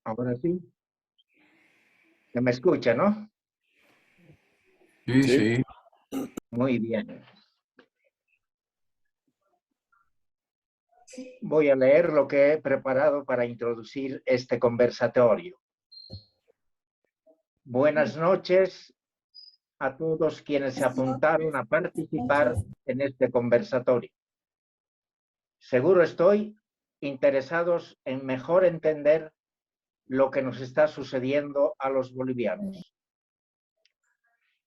Ahora sí, se me escucha, ¿no? Sí, Sí, sí. Muy bien. Voy a leer lo que he preparado para introducir este conversatorio. Buenas noches a todos quienes se apuntaron a participar en este conversatorio. Seguro estoy interesados en mejor entender lo que nos está sucediendo a los bolivianos.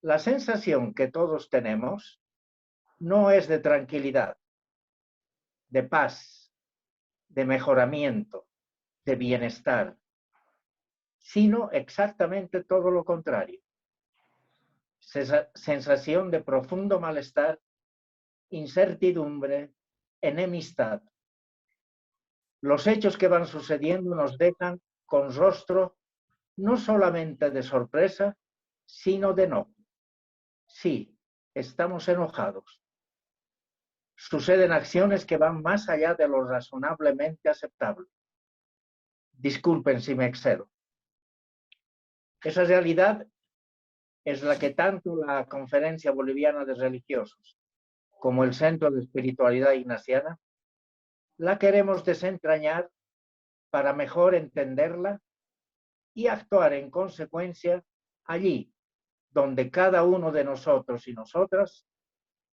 La sensación que todos tenemos no es de tranquilidad, de paz, de mejoramiento, de bienestar, sino exactamente todo lo contrario. Sensación de profundo malestar, incertidumbre, enemistad. Los hechos que van sucediendo nos dejan con rostro no solamente de sorpresa, sino de enojo. Sí, estamos enojados. Suceden acciones que van más allá de lo razonablemente aceptable. Disculpen si me excedo. Esa realidad es la que tanto la Conferencia Boliviana de Religiosos como el Centro de Espiritualidad Ignaciana la queremos desentrañar para mejor entenderla y actuar en consecuencia allí donde cada uno de nosotros y nosotras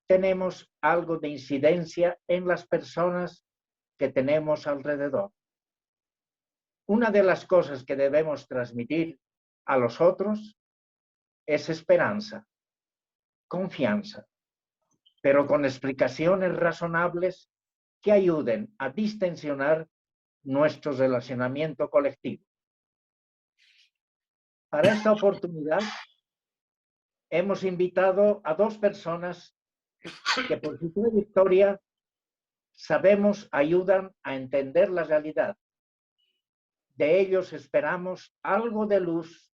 tenemos algo de incidencia en las personas que tenemos alrededor. Una de las cosas que debemos transmitir a los otros es esperanza, confianza, pero con explicaciones razonables que ayuden a distensionar nuestro relacionamiento colectivo. Para esta oportunidad hemos invitado a dos personas que por su trayectoria sabemos ayudan a entender la realidad. De ellos esperamos algo de luz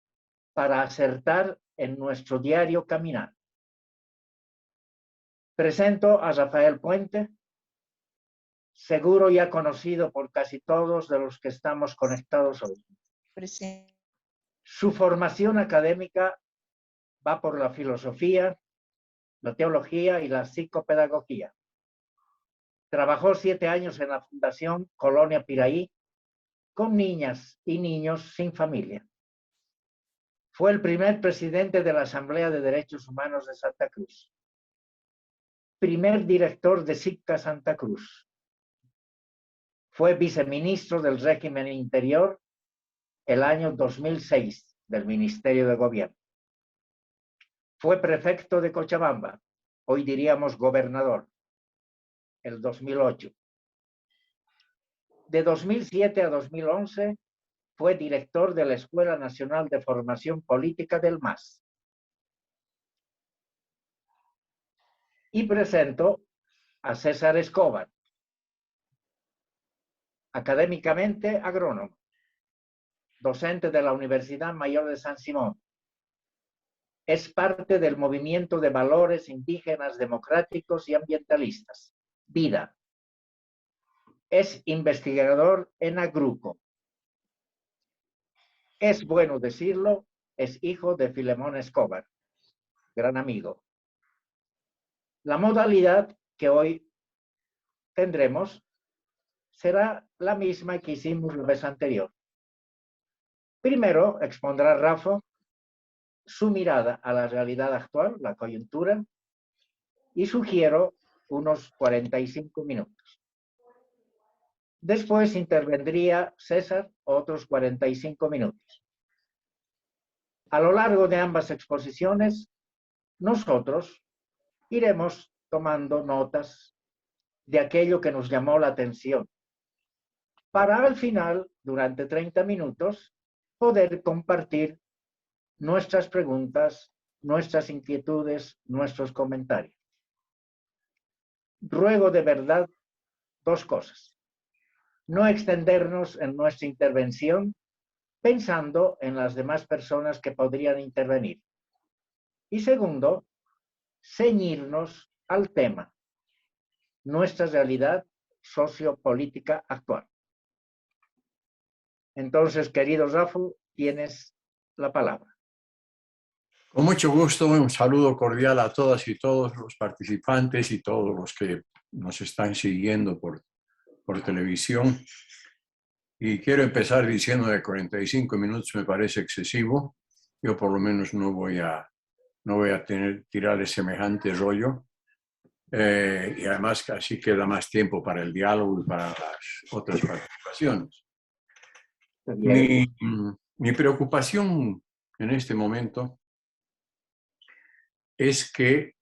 para acertar en nuestro diario caminar. Presento a Rafael Puente, seguro ya conocido por casi todos de los que estamos conectados hoy. Presente. Su formación académica va por la filosofía, la teología y la psicopedagogía. Trabajó 7 años en la Fundación Colonia Piraí con niñas y niños sin familia. Fue el primer presidente de la Asamblea de Derechos Humanos de Santa Cruz. Primer director de SICA Santa Cruz. Fue viceministro del régimen interior el año 2006 del Ministerio de Gobierno. Fue prefecto de Cochabamba, hoy diríamos gobernador, el 2008. De 2007 a 2011 fue director de la Escuela Nacional de Formación Política del MAS. Y presento a César Escobar, académicamente agrónomo, docente de la Universidad Mayor de San Simón. Es parte del movimiento de valores indígenas democráticos y ambientalistas, VIDA. Es investigador en Agruco. Es bueno decirlo, es hijo de Filemón Escobar, gran amigo. La modalidad que hoy tendremos será la misma que hicimos la vez anterior. Primero expondrá Rafa su mirada a la realidad actual, la coyuntura, y sugiero unos 45 minutos. Después intervendría César otros 45 minutos. A lo largo de ambas exposiciones, nosotros iremos tomando notas de aquello que nos llamó la atención, para al final, durante 30 minutos, poder compartir nuestras preguntas, nuestras inquietudes, nuestros comentarios. Ruego de verdad dos cosas. No extendernos en nuestra intervención pensando en las demás personas que podrían intervenir. Y segundo, ceñirnos al tema, nuestra realidad sociopolítica actual. Entonces, querido Rafa, tienes la palabra. Con mucho gusto, un saludo cordial a todas y todos los participantes y todos los que nos están siguiendo por televisión. Y quiero empezar diciendo que 45 minutos me parece excesivo. Yo por lo menos no voy a tirar de semejante rollo. Y además así queda más tiempo para el diálogo y para las otras participaciones. Mi preocupación en este momento es que,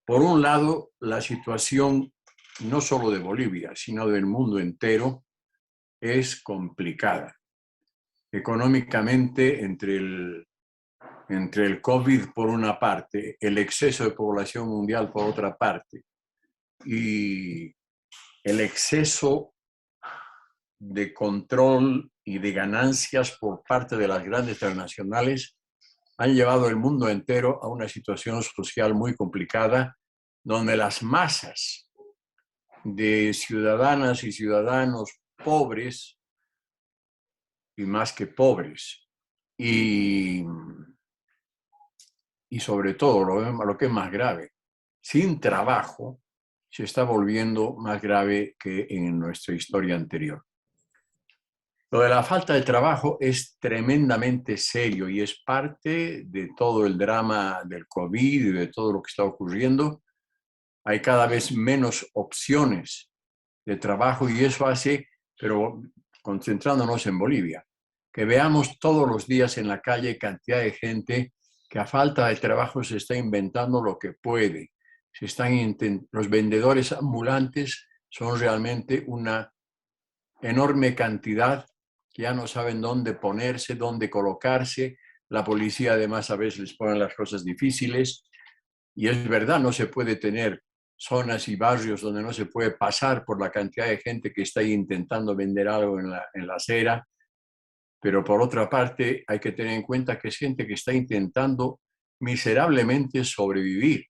por un lado, la situación no solo de Bolivia, sino del mundo entero, es complicada. Económicamente, entre el COVID por una parte, el exceso de población mundial por otra parte, y el exceso de control y de ganancias por parte de las grandes transnacionales, han llevado el mundo entero a una situación social muy complicada, donde las masas de ciudadanas y ciudadanos pobres, y más que pobres, y sobre todo, lo que es más grave, sin trabajo, se está volviendo más grave que en nuestra historia anterior. Lo de la falta de trabajo es tremendamente serio y es parte de todo el drama del COVID y de todo lo que está ocurriendo. Hay cada vez menos opciones de trabajo y eso hace, pero concentrándonos en Bolivia, que veamos todos los días en la calle cantidad de gente que a falta de trabajo se está inventando lo que puede. Los vendedores ambulantes son realmente una enorme cantidad que ya no saben dónde ponerse, dónde colocarse. La policía además a veces les pone las cosas difíciles. Y es verdad, no se puede tener zonas y barrios donde no se puede pasar por la cantidad de gente que está intentando vender algo en la acera. Pero por otra parte, hay que tener en cuenta que es gente que está intentando miserablemente sobrevivir.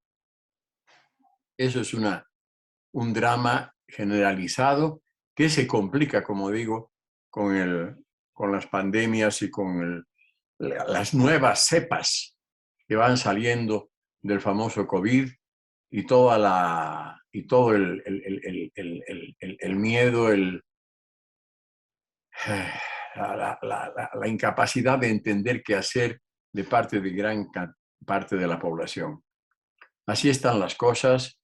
Eso es un drama generalizado que se complica, como digo, con las pandemias y con las nuevas cepas que van saliendo del famoso COVID y todo el miedo, la incapacidad de entender qué hacer de parte de gran parte de la población. Así están las cosas.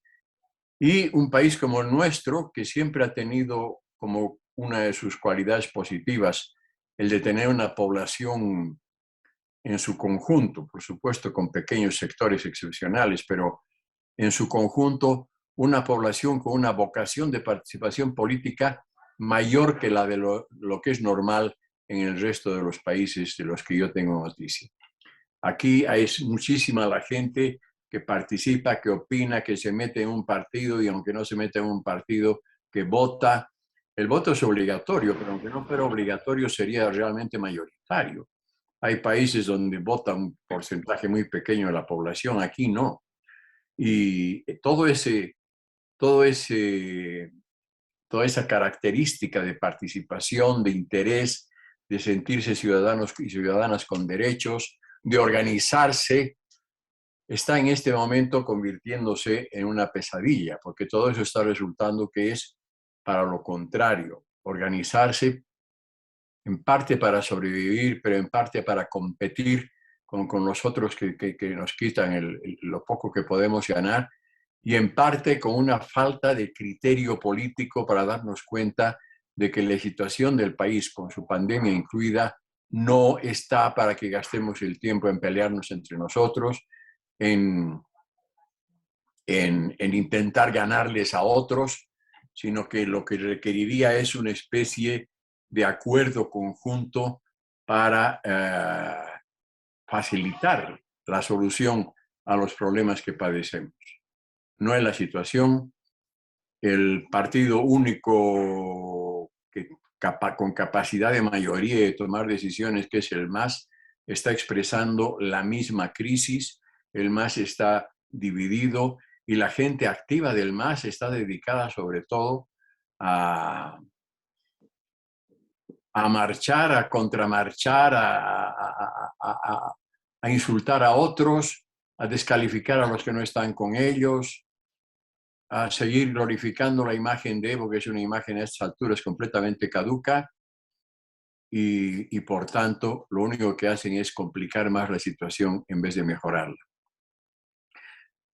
Y un país como el nuestro, que siempre ha tenido como una de sus cualidades positivas el de tener una población en su conjunto, por supuesto con pequeños sectores excepcionales, pero en su conjunto una población con una vocación de participación política mayor que la de lo que es normal en el resto de los países de los que yo tengo noticia. Aquí hay muchísima la gente que participa, que opina, que se mete en un partido y aunque no se mete en un partido, que vota. El voto es obligatorio, pero aunque no fuera obligatorio sería realmente mayoritario. Hay países donde vota un porcentaje muy pequeño de la población, aquí no. Y toda esa característica de participación, de interés, de sentirse ciudadanos y ciudadanas con derechos, de organizarse, está en este momento convirtiéndose en una pesadilla, porque todo eso está resultando que es para lo contrario, organizarse en parte para sobrevivir, pero en parte para competir con los otros que nos quitan lo poco que podemos ganar, y en parte con una falta de criterio político para darnos cuenta de que la situación del país, con su pandemia incluida, no está para que gastemos el tiempo en pelearnos entre nosotros, en intentar ganarles a otros, sino que lo que requeriría es una especie de acuerdo conjunto para facilitar la solución a los problemas que padecemos. No es la situación. El partido único con capacidad de mayoría de tomar decisiones, que es el MAS, está expresando la misma crisis. El MAS está dividido y la gente activa del MAS está dedicada sobre todo a a marchar, a contramarchar, a insultar a otros, a descalificar a los que no están con ellos, a seguir glorificando la imagen de Evo, que es una imagen a estas alturas completamente caduca, y por tanto lo único que hacen es complicar más la situación en vez de mejorarla.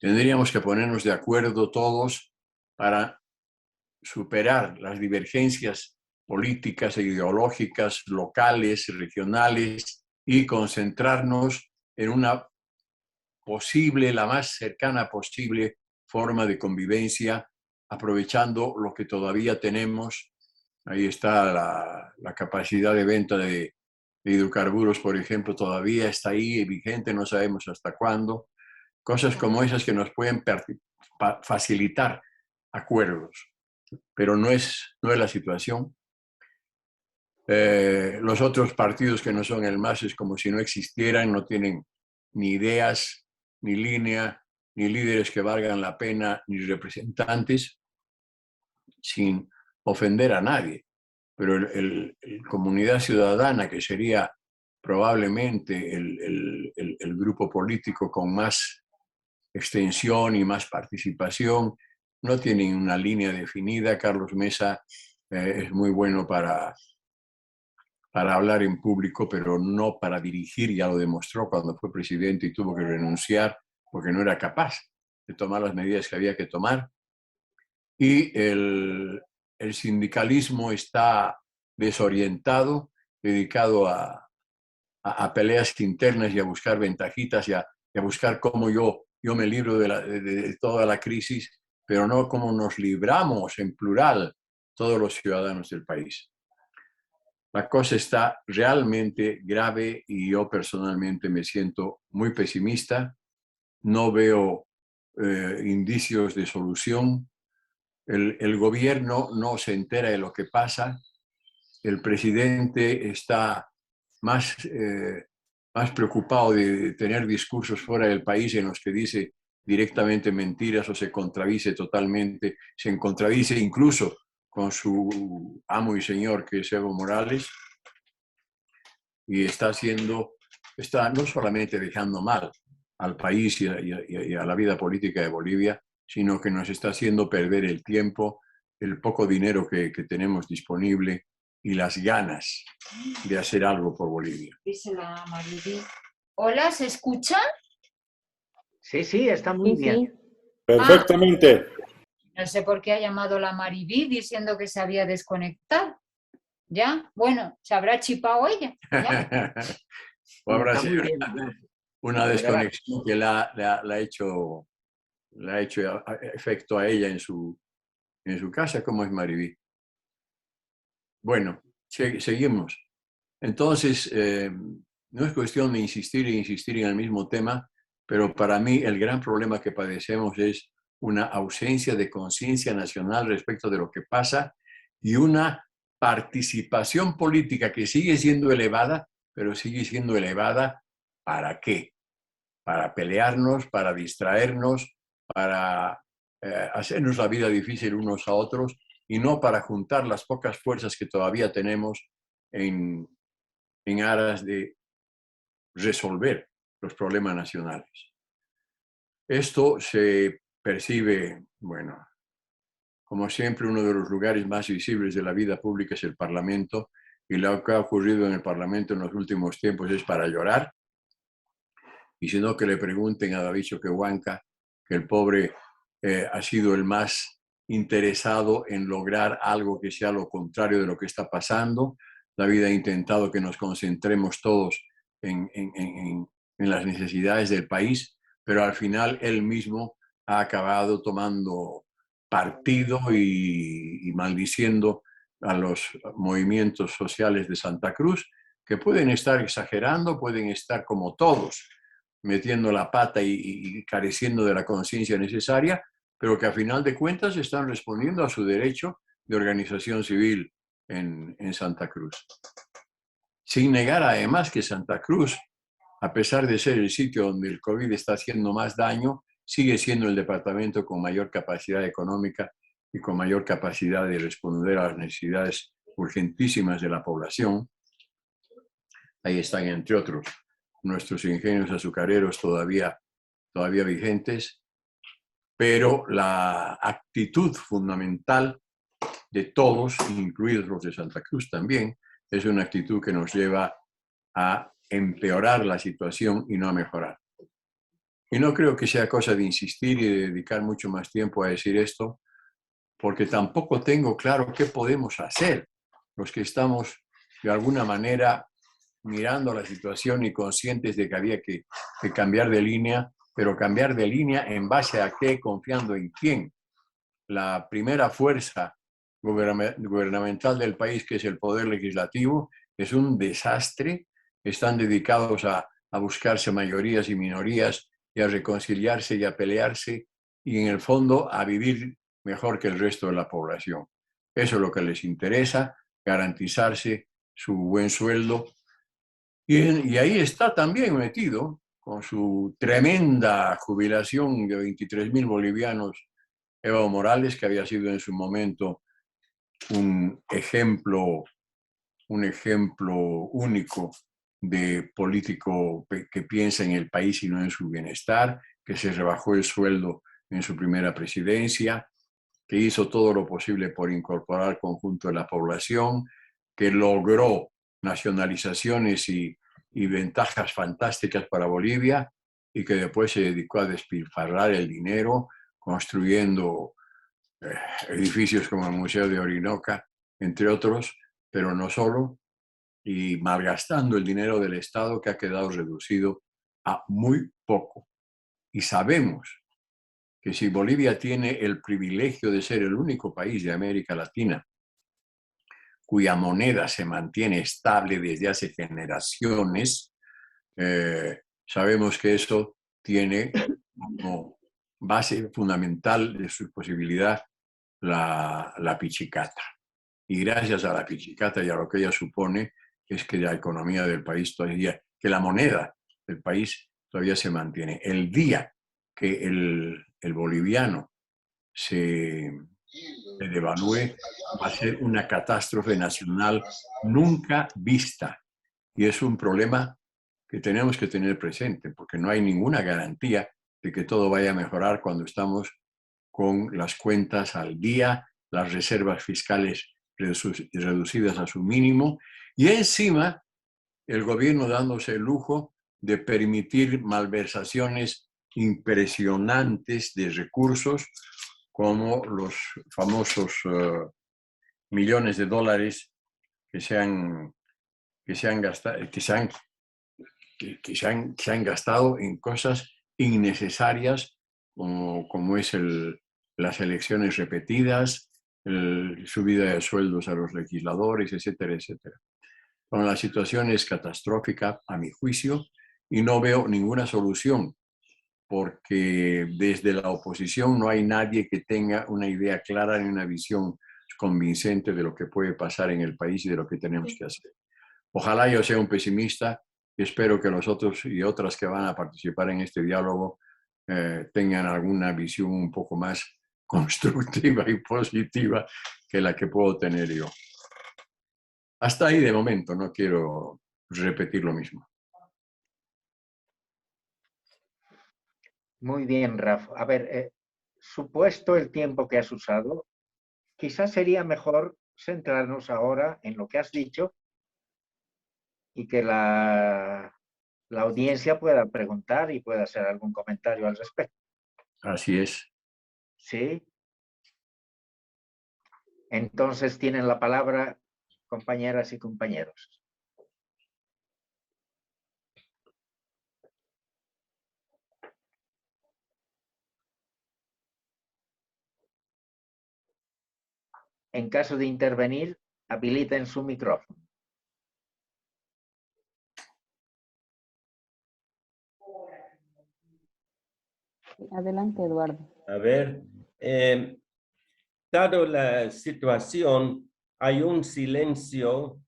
Tendríamos que ponernos de acuerdo todos para superar las divergencias políticas e ideológicas locales, regionales, y concentrarnos en una posible, la más cercana posible forma de convivencia, aprovechando lo que todavía tenemos. Ahí está la capacidad de venta de hidrocarburos, por ejemplo, todavía está ahí vigente, no sabemos hasta cuándo. Cosas como esas que nos pueden facilitar acuerdos, pero no es la situación. Los otros partidos que no son el MAS es como si no existieran, no tienen ni ideas, ni línea, ni líderes que valgan la pena, ni representantes, sin ofender a nadie. Pero el Comunidad Ciudadana, que sería probablemente el grupo político con más extensión y más participación, no tienen una línea definida. Carlos Mesa es muy bueno para hablar en público, pero no para dirigir. Ya lo demostró cuando fue presidente y tuvo que renunciar porque no era capaz de tomar las medidas que había que tomar. Y el sindicalismo está desorientado, dedicado a peleas internas y a buscar ventajitas y a buscar cómo yo me libro de toda la crisis, pero no cómo nos libramos en plural todos los ciudadanos del país. La cosa está realmente grave y yo personalmente me siento muy pesimista. No veo indicios de solución. El gobierno no se entera de lo que pasa. El presidente está más preocupado de tener discursos fuera del país en los que dice directamente mentiras o se contradice totalmente, se contradice incluso con su amo y señor, que es Evo Morales, y está no solamente dejando mal al país y a la vida política de Bolivia, sino que nos está haciendo perder el tiempo, el poco dinero que tenemos disponible y las ganas de hacer algo por Bolivia. Dice la Mariví. Hola, ¿se escucha? Sí, sí, está muy bien. Sí. Perfectamente. No sé por qué ha llamado la Mariví diciendo que se había desconectado. ¿Ya? Bueno, se habrá chipado ella. ¿Ya? O habrá Está muy sido bien. una desconexión que la ha hecho efecto a ella en su casa, como es Mariví. Bueno, seguimos. Entonces, no es cuestión de insistir e insistir en el mismo tema, pero para mí el gran problema que padecemos es una ausencia de conciencia nacional respecto de lo que pasa y una participación política que sigue siendo elevada, pero sigue siendo elevada ¿para qué? Para pelearnos, para distraernos, para hacernos la vida difícil unos a otros y no para juntar las pocas fuerzas que todavía tenemos en aras de resolver los problemas nacionales. Esto se percibe, bueno, como siempre, uno de los lugares más visibles de la vida pública es el Parlamento, y lo que ha ocurrido en el Parlamento en los últimos tiempos es para llorar. Y si no, que le pregunten a David Choquehuanca, que el pobre ha sido el más interesado en lograr algo que sea lo contrario de lo que está pasando. David ha intentado que nos concentremos todos en las necesidades del país, pero al final él mismo ha acabado tomando partido y maldiciendo a los movimientos sociales de Santa Cruz, que pueden estar exagerando, pueden estar como todos, metiendo la pata y careciendo de la conciencia necesaria, pero que a final de cuentas están respondiendo a su derecho de organización civil en Santa Cruz. Sin negar además que Santa Cruz, a pesar de ser el sitio donde el COVID está haciendo más daño, sigue siendo el departamento con mayor capacidad económica y con mayor capacidad de responder a las necesidades urgentísimas de la población. Ahí están, entre otros, nuestros ingenios azucareros todavía vigentes, pero la actitud fundamental de todos, incluidos los de Santa Cruz también, es una actitud que nos lleva a empeorar la situación y no a mejorar. Y no creo que sea cosa de insistir y de dedicar mucho más tiempo a decir esto, porque tampoco tengo claro qué podemos hacer los que estamos de alguna manera mirando la situación y conscientes de que había que cambiar de línea, pero cambiar de línea en base a qué, confiando en quién. La primera fuerza gubernamental del país, que es el Poder Legislativo, es un desastre. Están dedicados a buscarse mayorías y minorías y a reconciliarse y a pelearse y en el fondo a vivir mejor que el resto de la población. Eso es lo que les interesa, garantizarse su buen sueldo. Y ahí está también metido, con su tremenda jubilación de 23.000 bolivianos, Evo Morales, que había sido en su momento un ejemplo único de político que piensa en el país y no en su bienestar, que se rebajó el sueldo en su primera presidencia, que hizo todo lo posible por incorporar al conjunto de la población, que logró nacionalizaciones y ventajas fantásticas para Bolivia y que después se dedicó a despilfarrar el dinero construyendo edificios como el Museo de Orinoca, entre otros, pero no solo, y malgastando el dinero del Estado que ha quedado reducido a muy poco. Y sabemos que si Bolivia tiene el privilegio de ser el único país de América Latina cuya moneda se mantiene estable desde hace generaciones, sabemos que eso tiene como base fundamental de su posibilidad la pichicata. Y gracias a la pichicata y a lo que ella supone, es que la economía del país todavía, que la moneda del país todavía se mantiene. El día que el boliviano se devalúe, va a ser una catástrofe nacional nunca vista. Y es un problema que tenemos que tener presente, porque no hay ninguna garantía de que todo vaya a mejorar cuando estamos con las cuentas al día, las reservas fiscales reducidas a su mínimo, y encima el gobierno dándose el lujo de permitir malversaciones impresionantes de recursos, como los famosos millones de dólares que se han gastado en cosas innecesarias, como es las elecciones repetidas, subida de sueldos a los legisladores, etcétera, etcétera. Bueno, la situación es catastrófica a mi juicio y no veo ninguna solución, porque desde la oposición no hay nadie que tenga una idea clara ni una visión convincente de lo que puede pasar en el país y de lo que tenemos que hacer. Ojalá yo sea un pesimista y espero que los otros y otras que van a participar en este diálogo tengan alguna visión un poco más constructiva y positiva que la que puedo tener yo. Hasta ahí de momento, no quiero repetir lo mismo. Muy bien, Rafa. A ver, supuesto el tiempo que has usado, quizás sería mejor centrarnos ahora en lo que has dicho y que la audiencia pueda preguntar y pueda hacer algún comentario al respecto. Así es. Sí. Entonces tienen la palabra compañeras y compañeros. En caso de intervenir, habiliten su micrófono. Adelante, Eduardo. A ver, dado la situación, hay un silencio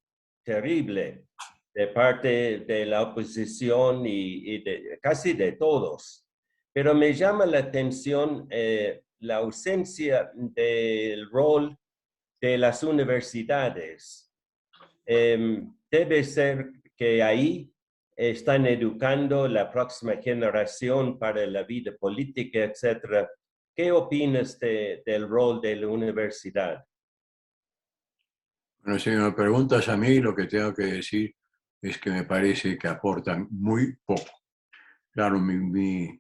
terrible de parte de la oposición y casi de todos. Pero me llama la atención la ausencia del rol de las universidades. Debe ser que ahí están educando la próxima generación para la vida política, etc. ¿Qué opinas del rol de la universidad? Bueno, si me preguntas a mí, lo que tengo que decir es que me parece que aportan muy poco. Claro, mi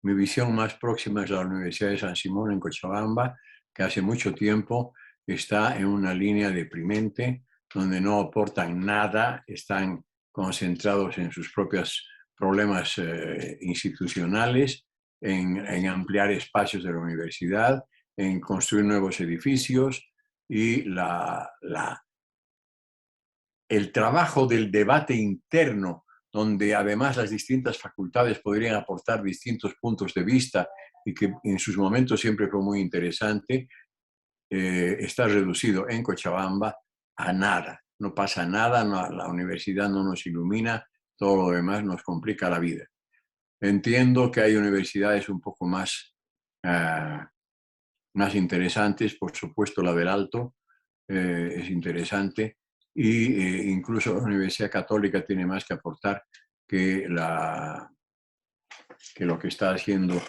visión más próxima es la Universidad de San Simón en Cochabamba, que hace mucho tiempo está en una línea deprimente, donde no aportan nada, están concentrados en sus propios problemas institucionales, en ampliar espacios de la universidad, en construir nuevos edificios, y el trabajo del debate interno, donde además las distintas facultades podrían aportar distintos puntos de vista y que en sus momentos siempre fue muy interesante, está reducido en Cochabamba a nada. No pasa nada, la universidad no nos ilumina, todo lo demás nos complica la vida. Entiendo que hay universidades un poco más interesantes, por supuesto la del Alto es interesante, y incluso la Universidad Católica tiene más que aportar que lo que está haciendo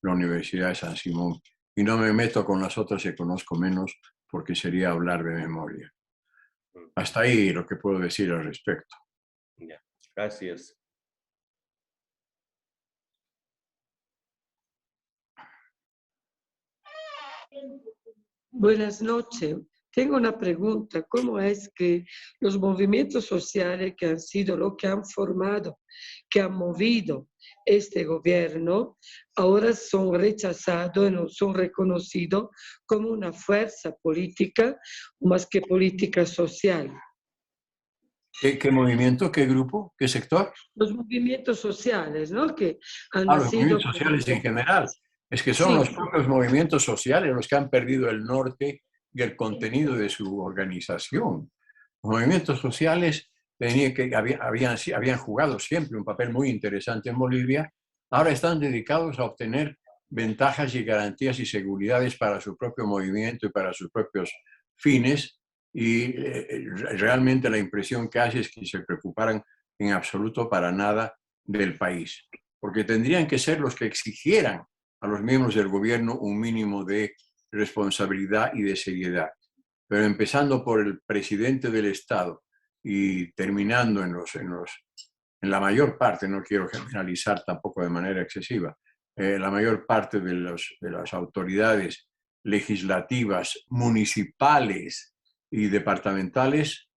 la Universidad de San Simón. Y no me meto con las otras que conozco menos, porque sería hablar de memoria. Hasta ahí lo que puedo decir al respecto. Gracias. Buenas noches. Tengo una pregunta. ¿Cómo es que los movimientos sociales que han sido lo que han formado, que han movido este gobierno, ahora son rechazados y no son reconocidos como una fuerza política más que política social? ¿Qué movimiento, qué grupo, qué sector? Los movimientos sociales, ¿no? Que han Los nacido movimientos sociales en general. Es que son Sí. los propios movimientos sociales los que han perdido el norte y el contenido de su organización. Los movimientos sociales habían jugado siempre un papel muy interesante en Bolivia, ahora están dedicados a obtener ventajas y garantías y seguridades para su propio movimiento y para sus propios fines, y realmente la impresión que hace es que se preocuparan en absoluto para nada del país, porque tendrían que ser los que exigieran a los miembros del gobierno un mínimo de responsabilidad y de seriedad. Pero empezando por el presidente del Estado y terminando en la mayor parte, no quiero generalizar tampoco de manera excesiva, la mayor parte de las autoridades legislativas, municipales y departamentales,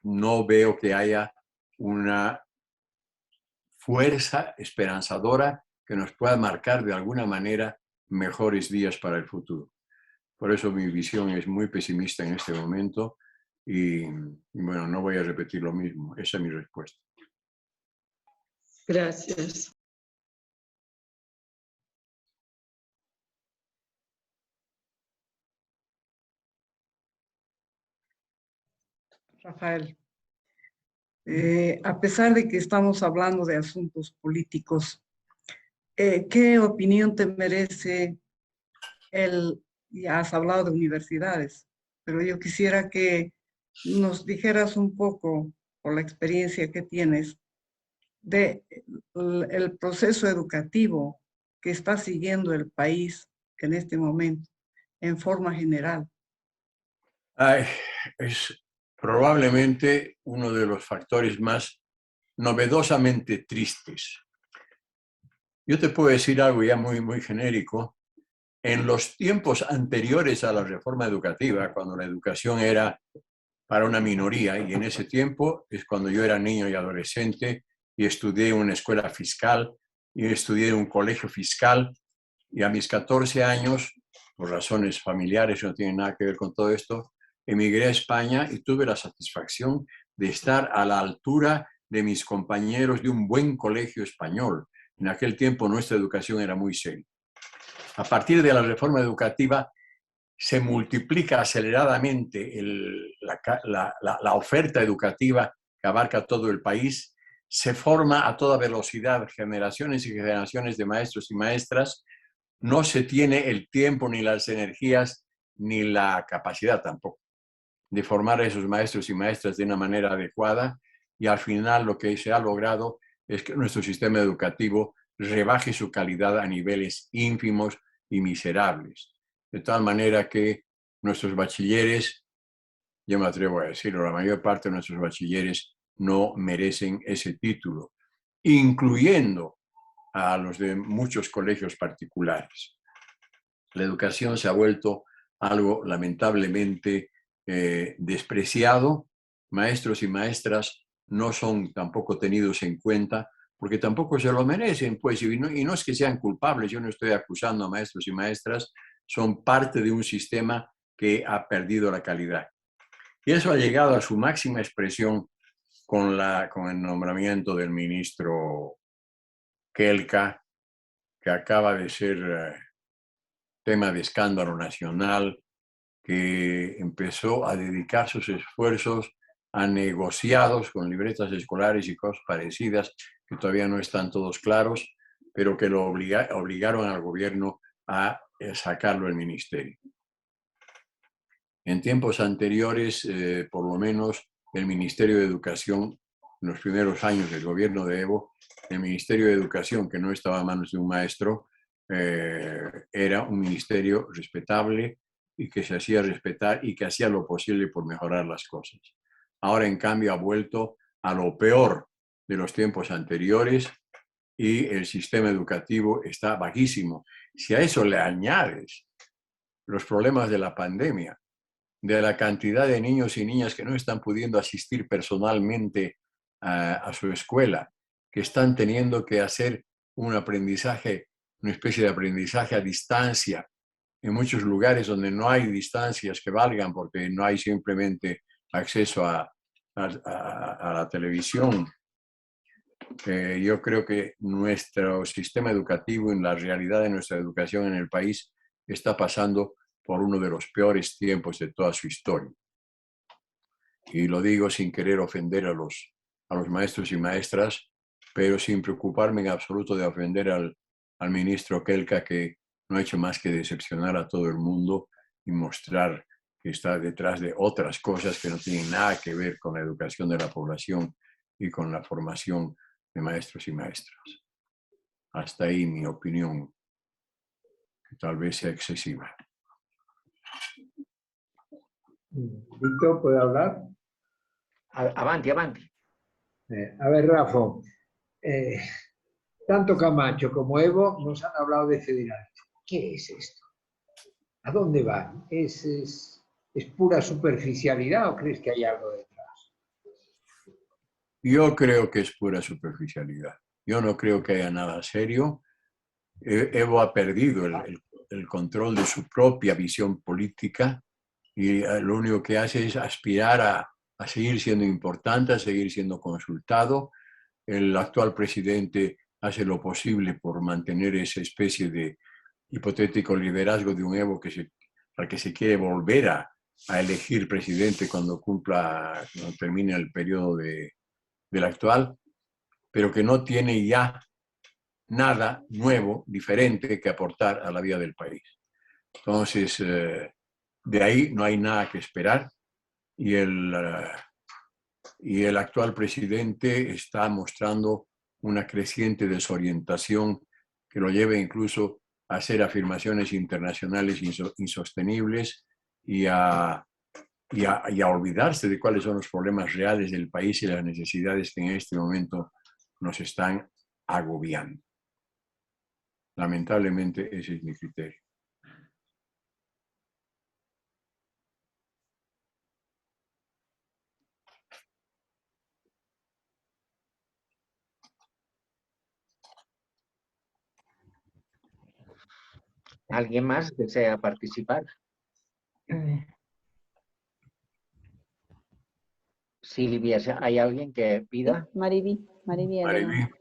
no veo que haya una fuerza esperanzadora que nos pueda marcar de alguna manera mejores días para el futuro. Por eso mi visión es muy pesimista en este momento y bueno, no voy a repetir lo mismo. Esa es mi respuesta. Gracias. Rafael, a pesar de que estamos hablando de asuntos políticos, ¿qué opinión te merece ya has hablado de universidades, pero yo quisiera que nos dijeras un poco, por la experiencia que tienes, el proceso educativo que está siguiendo el país en este momento, en forma general? Es probablemente uno de los factores más novedosamente tristes. Yo te puedo decir algo ya muy genérico. En los tiempos anteriores a la reforma educativa, cuando la educación era para una minoría, y en ese tiempo es cuando yo era niño y adolescente y estudié en una escuela fiscal y estudié en un colegio fiscal, y a mis 14 años, por razones familiares, no tienen nada que ver con todo esto, emigré a España y tuve la satisfacción de estar a la altura de mis compañeros de un buen colegio español. En aquel tiempo nuestra educación era muy seria. A partir de la reforma educativa se multiplica aceleradamente la oferta educativa que abarca todo el país, se forma a toda velocidad generaciones y generaciones de maestros y maestras, no se tiene el tiempo ni las energías ni la capacidad tampoco de formar a esos maestros y maestras de una manera adecuada, y al final lo que se ha logrado es que nuestro sistema educativo rebaje su calidad a niveles ínfimos y miserables, de tal manera que nuestros bachilleres, yo me atrevo a decirlo, la mayor parte de nuestros bachilleres no merecen ese título, incluyendo a los de muchos colegios particulares. La educación se ha vuelto algo lamentablemente despreciado. Maestros y maestras no son tampoco tenidos en cuenta porque tampoco se lo merecen, pues, y no es que sean culpables, yo no estoy acusando a maestros y maestras, son parte de un sistema que ha perdido la calidad. Y eso ha llegado a su máxima expresión con el nombramiento del ministro Kelka, que acaba de ser tema de escándalo nacional, que empezó a dedicar sus esfuerzos a negociados con libretas escolares y cosas parecidas, que todavía no están todos claros, pero que lo obligaron al gobierno a sacarlo del ministerio. En tiempos anteriores, por lo menos, el Ministerio de Educación, en los primeros años del gobierno de Evo, el Ministerio de Educación, que no estaba a manos de un maestro, era un ministerio respetable y que se hacía respetar y que hacía lo posible por mejorar las cosas. Ahora, en cambio, ha vuelto a lo peor de los tiempos anteriores y el sistema educativo está bajísimo. Si a eso le añades los problemas de la pandemia, de la cantidad de niños y niñas que no están pudiendo asistir personalmente a su escuela, que están teniendo que hacer un aprendizaje, una especie de aprendizaje a distancia, en muchos lugares donde no hay distancias que valgan porque no hay simplemente acceso a la televisión. Yo creo que nuestro sistema educativo, en la realidad de nuestra educación en el país, está pasando por uno de los peores tiempos de toda su historia. Y lo digo sin querer ofender a los maestros y maestras, pero sin preocuparme en absoluto de ofender al ministro Kelka, que no ha hecho más que decepcionar a todo el mundo y mostrar que está detrás de otras cosas que no tienen nada que ver con la educación de la población y con la formación de maestros y maestras. Hasta ahí mi opinión, que tal vez sea excesiva. Víctor, ¿puede hablar? Avanti, avanti. A ver, Rafa, tanto Camacho como Evo nos han hablado de federalismo. ¿Qué es esto? ¿A dónde van? ¿Es pura superficialidad o crees que hay algo detrás? Yo creo que es pura superficialidad. Yo no creo que haya nada serio. Evo ha perdido el control de su propia visión política y lo único que hace es aspirar a seguir siendo importante, a seguir siendo consultado. El actual presidente hace lo posible por mantener esa especie de hipotético liderazgo de un Evo al que se quiere volver a elegir presidente cuando termine el periodo del actual, pero que no tiene ya nada nuevo, diferente que aportar a la vida del país. Entonces, de ahí no hay nada que esperar y el actual presidente está mostrando una creciente desorientación que lo lleva incluso a hacer afirmaciones internacionales insostenibles y a olvidarse de cuáles son los problemas reales del país y las necesidades que en este momento nos están agobiando. Lamentablemente, ese es mi criterio. ¿Alguien más desea participar? Silvia, ¿hay alguien que pida? Mariví, adelante.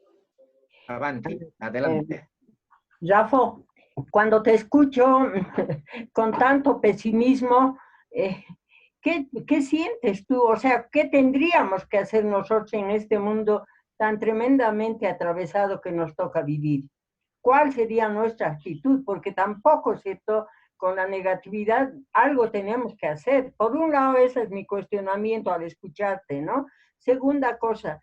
Avanti, adelante. Rafa, cuando te escucho con tanto pesimismo, ¿qué sientes tú? O sea, ¿qué tendríamos que hacer nosotros en este mundo tan tremendamente atravesado que nos toca vivir? ¿Cuál sería nuestra actitud? Porque tampoco, ¿cierto?, con la negatividad, algo tenemos que hacer. Por un lado, ese es mi cuestionamiento al escucharte, ¿no? Segunda cosa,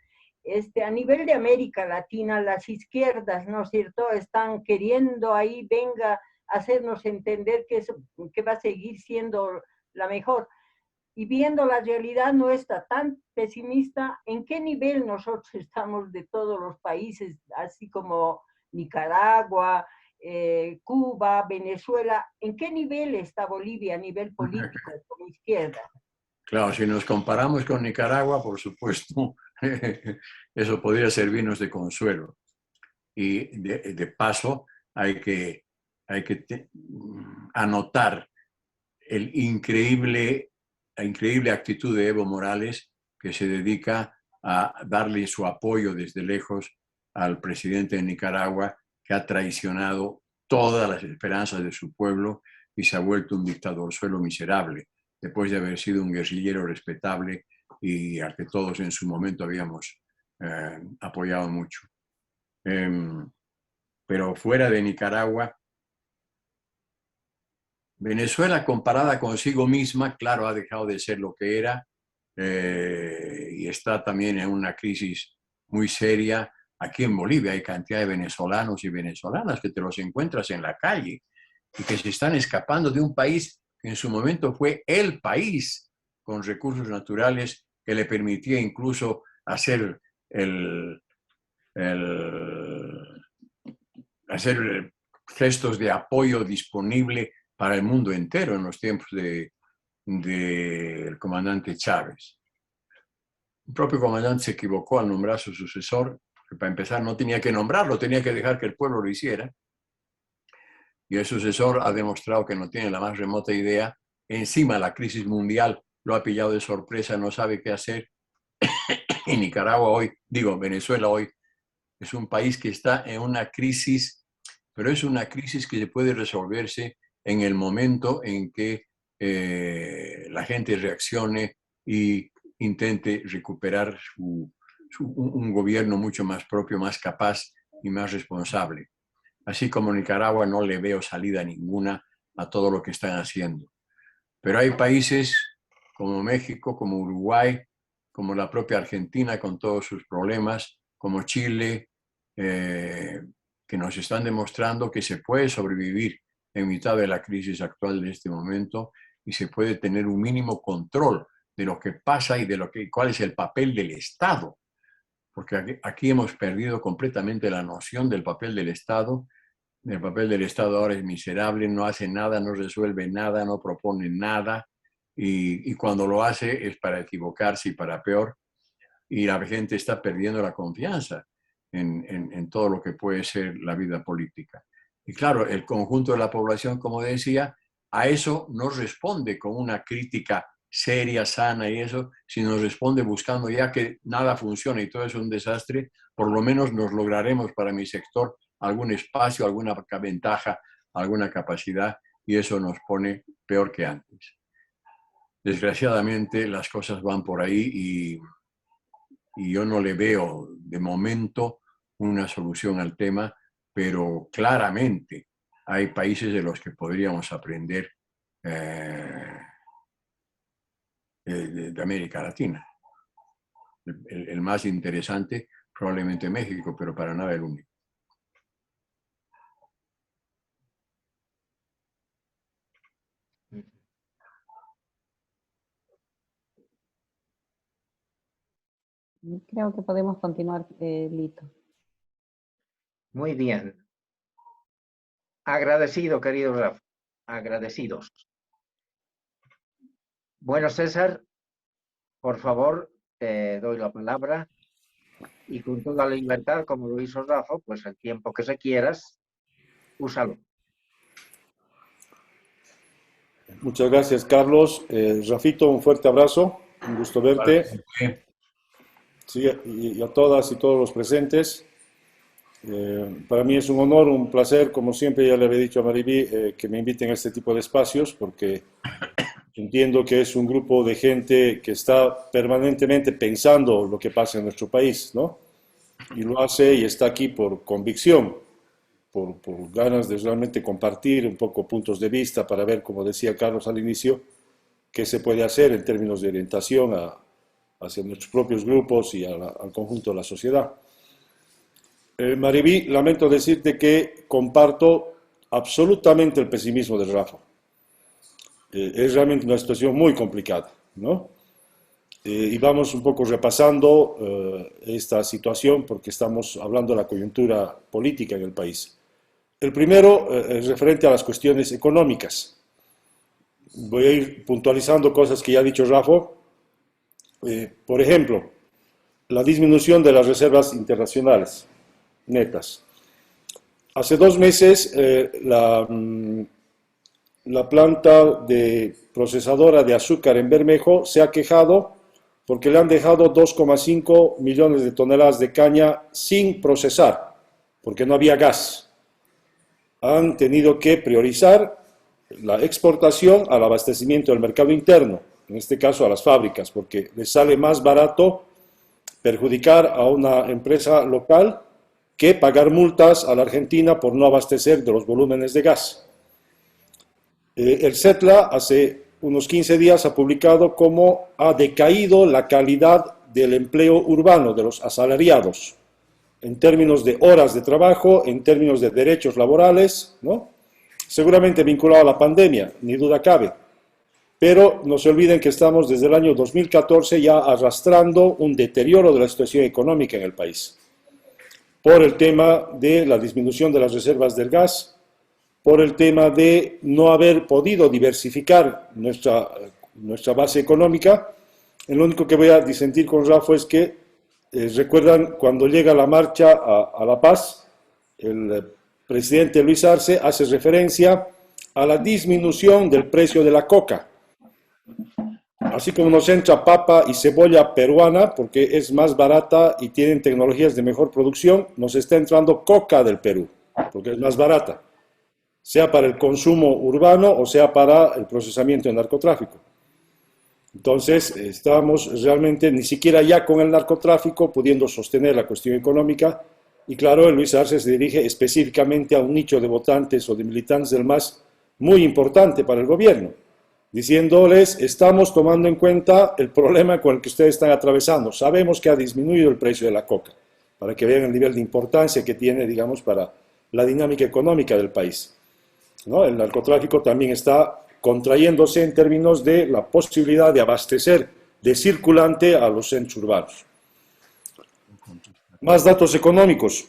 a nivel de América Latina, las izquierdas, ¿no es cierto?, están queriendo ahí, venga, hacernos entender que va a seguir siendo la mejor. Y viendo la realidad nuestra tan pesimista, ¿en qué nivel nosotros estamos de todos los países, así como Nicaragua, Cuba, Venezuela? ¿En qué nivel está Bolivia a nivel político, como izquierda? Claro, si nos comparamos con Nicaragua, por supuesto, eso podría servirnos de consuelo. Y de paso, hay que anotar la increíble actitud de Evo Morales, que se dedica a darle su apoyo desde lejos al presidente de Nicaragua, que ha traicionado todas las esperanzas de su pueblo y se ha vuelto un dictadorzuelo miserable, después de haber sido un guerrillero respetable y al que todos en su momento habíamos apoyado mucho. Pero fuera de Nicaragua, Venezuela, comparada consigo misma, claro, ha dejado de ser lo que era y está también en una crisis muy seria. Aquí en Bolivia hay cantidad de venezolanos y venezolanas que te los encuentras en la calle y que se están escapando de un país que en su momento fue el país con recursos naturales que le permitía incluso hacer hacer gestos de apoyo disponible para el mundo entero en los tiempos del comandante Chávez. El propio comandante se equivocó al nombrar a su sucesor, que para empezar no tenía que nombrarlo, tenía que dejar que el pueblo lo hiciera. Y el sucesor ha demostrado que no tiene la más remota idea. Encima la crisis mundial lo ha pillado de sorpresa, no sabe qué hacer. Y Nicaragua hoy, Venezuela hoy, es un país que está en una crisis, pero es una crisis que se puede resolverse en el momento en que la gente reaccione y intente recuperar un gobierno mucho más propio, más capaz y más responsable. Así como Nicaragua no le veo salida ninguna a todo lo que están haciendo. Pero hay países como México, como Uruguay, como la propia Argentina con todos sus problemas, como Chile, que nos están demostrando que se puede sobrevivir en mitad de la crisis actual de este momento y se puede tener un mínimo control de lo que pasa y de cuál es el papel del Estado. Porque aquí hemos perdido completamente la noción del papel del Estado. El papel del Estado ahora es miserable, no hace nada, no resuelve nada, no propone nada y cuando lo hace es para equivocarse y para peor. Y la gente está perdiendo la confianza en todo lo que puede ser la vida política. Y claro, el conjunto de la población, como decía, a eso no responde con una crítica seria, sana y eso, sino responde buscando ya que nada funciona y todo es un desastre, por lo menos nos lograremos para mi sector algún espacio, alguna ventaja, alguna capacidad y eso nos pone peor que antes. Desgraciadamente las cosas van por ahí y yo no le veo de momento una solución al tema, pero claramente hay países de los que podríamos aprender de América Latina. El más interesante probablemente México, pero para nada el único. Creo que podemos continuar, Lito. Muy bien. Agradecido, querido Rafa. Agradecidos. Bueno, César, por favor, te doy la palabra y con toda la libertad, como lo hizo Rafa, pues el tiempo que se quieras, úsalo. Muchas gracias, Carlos. Rafito, un fuerte abrazo. Un gusto verte. Vale. Sí, y a todas y todos los presentes. Para mí es un honor, un placer, como siempre ya le había dicho a Mariví, que me inviten a este tipo de espacios, porque entiendo que es un grupo de gente que está permanentemente pensando lo que pasa en nuestro país, ¿no? Y lo hace y está aquí por convicción. por ganas de realmente compartir un poco puntos de vista para ver, como decía Carlos al inicio, qué se puede hacer en términos de orientación hacia nuestros propios grupos y al conjunto de la sociedad. Mariví, lamento decirte que comparto absolutamente el pesimismo de Rafa. Es realmente una situación muy complicada, ¿no? Y vamos un poco repasando esta situación porque estamos hablando de la coyuntura política en el país. El primero es referente a las cuestiones económicas. Voy a ir puntualizando cosas que ya ha dicho Rafa. Por ejemplo, la disminución de las reservas internacionales netas. Hace 2 meses la planta procesadora de azúcar en Bermejo se ha quejado porque le han dejado 2,5 millones de toneladas de caña sin procesar, porque no había gas. Han tenido que priorizar la exportación al abastecimiento del mercado interno, en este caso a las fábricas, porque les sale más barato perjudicar a una empresa local que pagar multas a la Argentina por no abastecer de los volúmenes de gas. El CETLA hace unos 15 días ha publicado cómo ha decaído la calidad del empleo urbano de los asalariados, en términos de horas de trabajo, en términos de derechos laborales, ¿no? Seguramente vinculado a la pandemia, ni duda cabe. Pero no se olviden que estamos desde el año 2014 ya arrastrando un deterioro de la situación económica en el país, por el tema de la disminución de las reservas del gas, por el tema de no haber podido diversificar nuestra base económica. Lo único que voy a disentir con Rafa es que, recuerdan, cuando llega la marcha a La Paz, el presidente Luis Arce hace referencia a la disminución del precio de la coca. Así como nos entra papa y cebolla peruana, porque es más barata y tienen tecnologías de mejor producción, nos está entrando coca del Perú, porque es más barata, sea para el consumo urbano o sea para el procesamiento de narcotráfico. Entonces, estamos realmente ni siquiera ya con el narcotráfico pudiendo sostener la cuestión económica, y claro, Luis Arce se dirige específicamente a un nicho de votantes o de militantes del MAS muy importante para el gobierno, diciéndoles, estamos tomando en cuenta el problema con el que ustedes están atravesando, sabemos que ha disminuido el precio de la coca, para que vean el nivel de importancia que tiene, digamos, para la dinámica económica del país, ¿no? El narcotráfico también está contrayéndose en términos de la posibilidad de abastecer de circulante a los centros urbanos. Más datos económicos.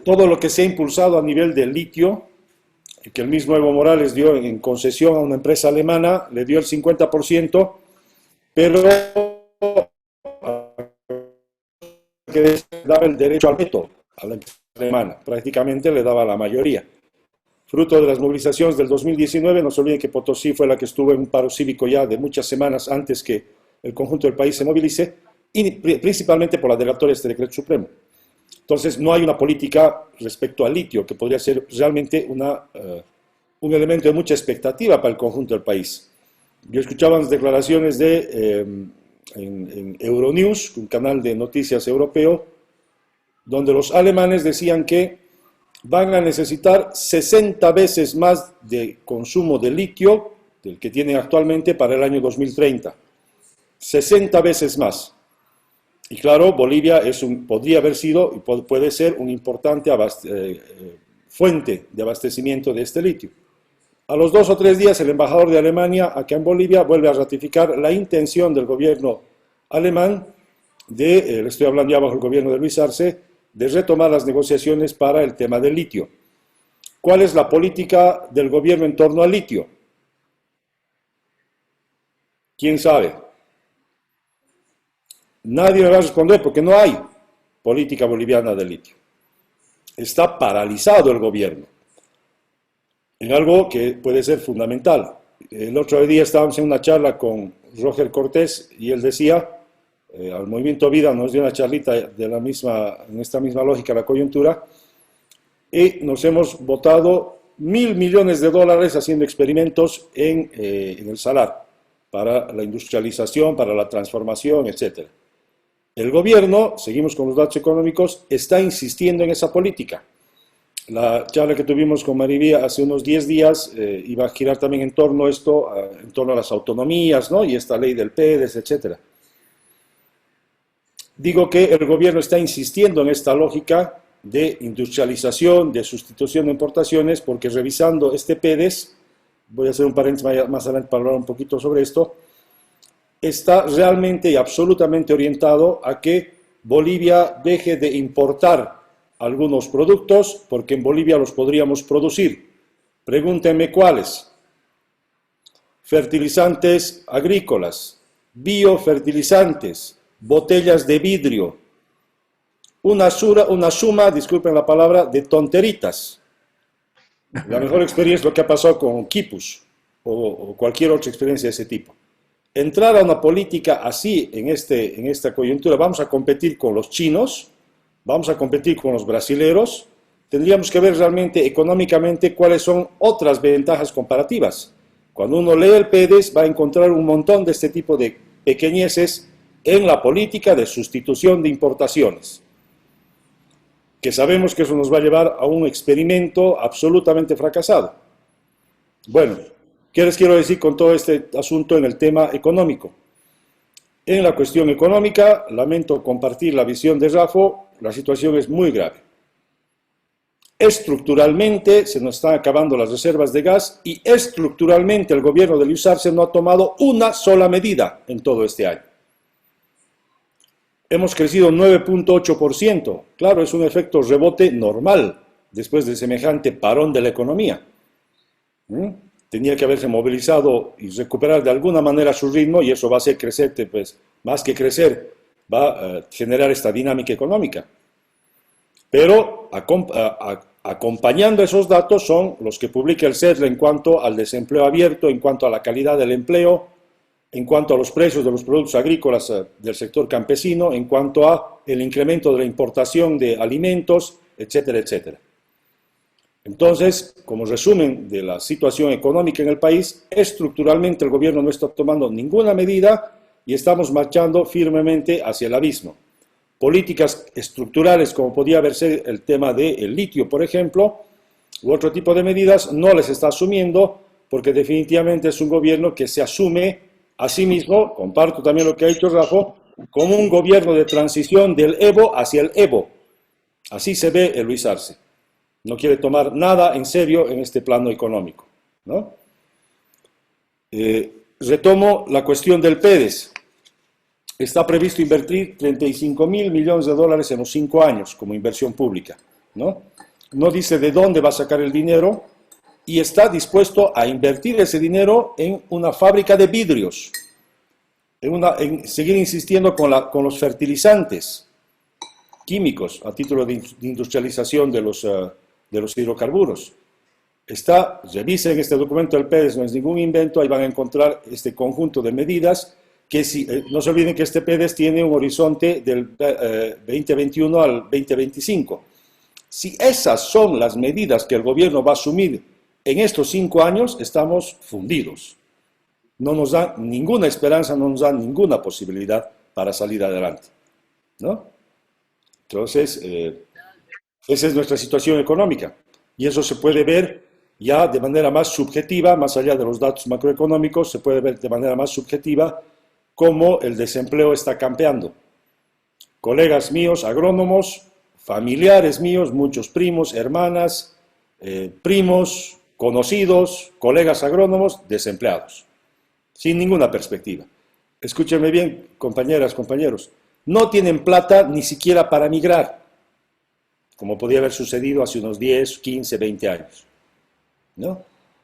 Todo lo que se ha impulsado a nivel del litio, que el mismo Evo Morales dio en concesión a una empresa alemana, le dio el 50%, pero que daba el derecho al veto a la empresa alemana, prácticamente le daba la mayoría. Fruto de las movilizaciones del 2019, no se olviden que Potosí fue la que estuvo en un paro cívico ya de muchas semanas antes que el conjunto del país se movilice, y principalmente por la derogatoria de este decreto supremo. Entonces, no hay una política respecto al litio, que podría ser realmente un elemento de mucha expectativa para el conjunto del país. Yo escuchaba las declaraciones en Euronews, un canal de noticias europeo, donde los alemanes decían que van a necesitar 60 veces más de consumo de litio del que tienen actualmente para el año 2030. 60 veces más. Y claro, Bolivia podría haber sido y puede ser una importante fuente de abastecimiento de este litio. A los 2 o 3 días, el embajador de Alemania acá en Bolivia vuelve a ratificar la intención del gobierno alemán le estoy hablando ya bajo el gobierno de Luis Arce, de retomar las negociaciones para el tema del litio. ¿Cuál es la política del gobierno en torno al litio? ¿Quién sabe? Nadie me va a responder porque no hay política boliviana de litio. Está paralizado el gobierno en algo que puede ser fundamental. El otro día estábamos en una charla con Roger Cortés y él decía, al Movimiento Vida nos dio una charlita en esta misma lógica de la coyuntura, y nos hemos botado $1.000 millones haciendo experimentos en el Salar, para la industrialización, para la transformación, etc. El gobierno, seguimos con los datos económicos, está insistiendo en esa política. La charla que tuvimos con Mariví hace unos 10 días iba a girar también en torno a esto, en torno a las autonomías, ¿no? Y esta ley del PEDES, etc. Digo que el gobierno está insistiendo en esta lógica de industrialización, de sustitución de importaciones, porque revisando este PEDES, voy a hacer un paréntesis más adelante para hablar un poquito sobre esto, está realmente y absolutamente orientado a que Bolivia deje de importar algunos productos, porque en Bolivia los podríamos producir. Pregúntenme cuáles. Fertilizantes agrícolas, biofertilizantes, botellas de vidrio, una suma, disculpen la palabra, de tonteritas. La mejor experiencia es lo que ha pasado con Quipus o cualquier otra experiencia de ese tipo. Entrar a una política así en esta coyuntura, vamos a competir con los chinos, vamos a competir con los brasileros, tendríamos que ver realmente económicamente cuáles son otras ventajas comparativas. Cuando uno lee el PEDES va a encontrar un montón de este tipo de pequeñeces en la política de sustitución de importaciones, que sabemos que eso nos va a llevar a un experimento absolutamente fracasado. Bueno, ¿qué les quiero decir con todo este asunto en el tema económico? En la cuestión económica, lamento compartir la visión de Rafo, la situación es muy grave. Estructuralmente se nos están acabando las reservas de gas y estructuralmente el gobierno de Luis Arce no ha tomado una sola medida en todo este año. Hemos crecido 9.8%. Claro, es un efecto rebote normal después de semejante parón de la economía. Tenía que haberse movilizado y recuperar de alguna manera su ritmo y eso va a hacer crecer, pues, más que crecer, va a generar esta dinámica económica. Pero acompañando esos datos son los que publica el CESLE en cuanto al desempleo abierto, en cuanto a la calidad del empleo, en cuanto a los precios de los productos agrícolas del sector campesino, en cuanto a el incremento de la importación de alimentos, etcétera, etcétera. Entonces, como resumen de la situación económica en el país, estructuralmente el gobierno no está tomando ninguna medida y estamos marchando firmemente hacia el abismo. Políticas estructurales, como podía verse el tema del litio, por ejemplo, u otro tipo de medidas, no les está asumiendo porque definitivamente es un gobierno que se asume a sí mismo, comparto también lo que ha dicho Rafa, como un gobierno de transición del Evo hacia el Evo. Así se ve el Luis Arce. No quiere tomar nada en serio en este plano económico, ¿no? Retomo la cuestión del PEDES. Está previsto invertir 35.000 millones de dólares en los 5 años como inversión pública, ¿no? No dice de dónde va a sacar el dinero y está dispuesto a invertir ese dinero en una fábrica de vidrios, en seguir insistiendo con los fertilizantes químicos a título de industrialización de los hidrocarburos. Revisen este documento del PEDES, no es ningún invento, ahí van a encontrar este conjunto de medidas que no se olviden que este PEDES tiene un horizonte del 2021 al 2025. Si esas son las medidas que el gobierno va a asumir en estos 5 años, estamos fundidos. No nos da ninguna esperanza, no nos da ninguna posibilidad para salir adelante, ¿no? Entonces, esa es nuestra situación económica y eso se puede ver ya de manera más subjetiva, más allá de los datos macroeconómicos, se puede ver de manera más subjetiva cómo el desempleo está campeando. Colegas míos, agrónomos, familiares míos, muchos primos, hermanas, primos, conocidos, colegas agrónomos, desempleados, sin ninguna perspectiva. Escúchenme bien, compañeras, compañeros, no tienen plata ni siquiera para migrar, como podía haber sucedido hace unos 10, 15, 20 años, ¿no?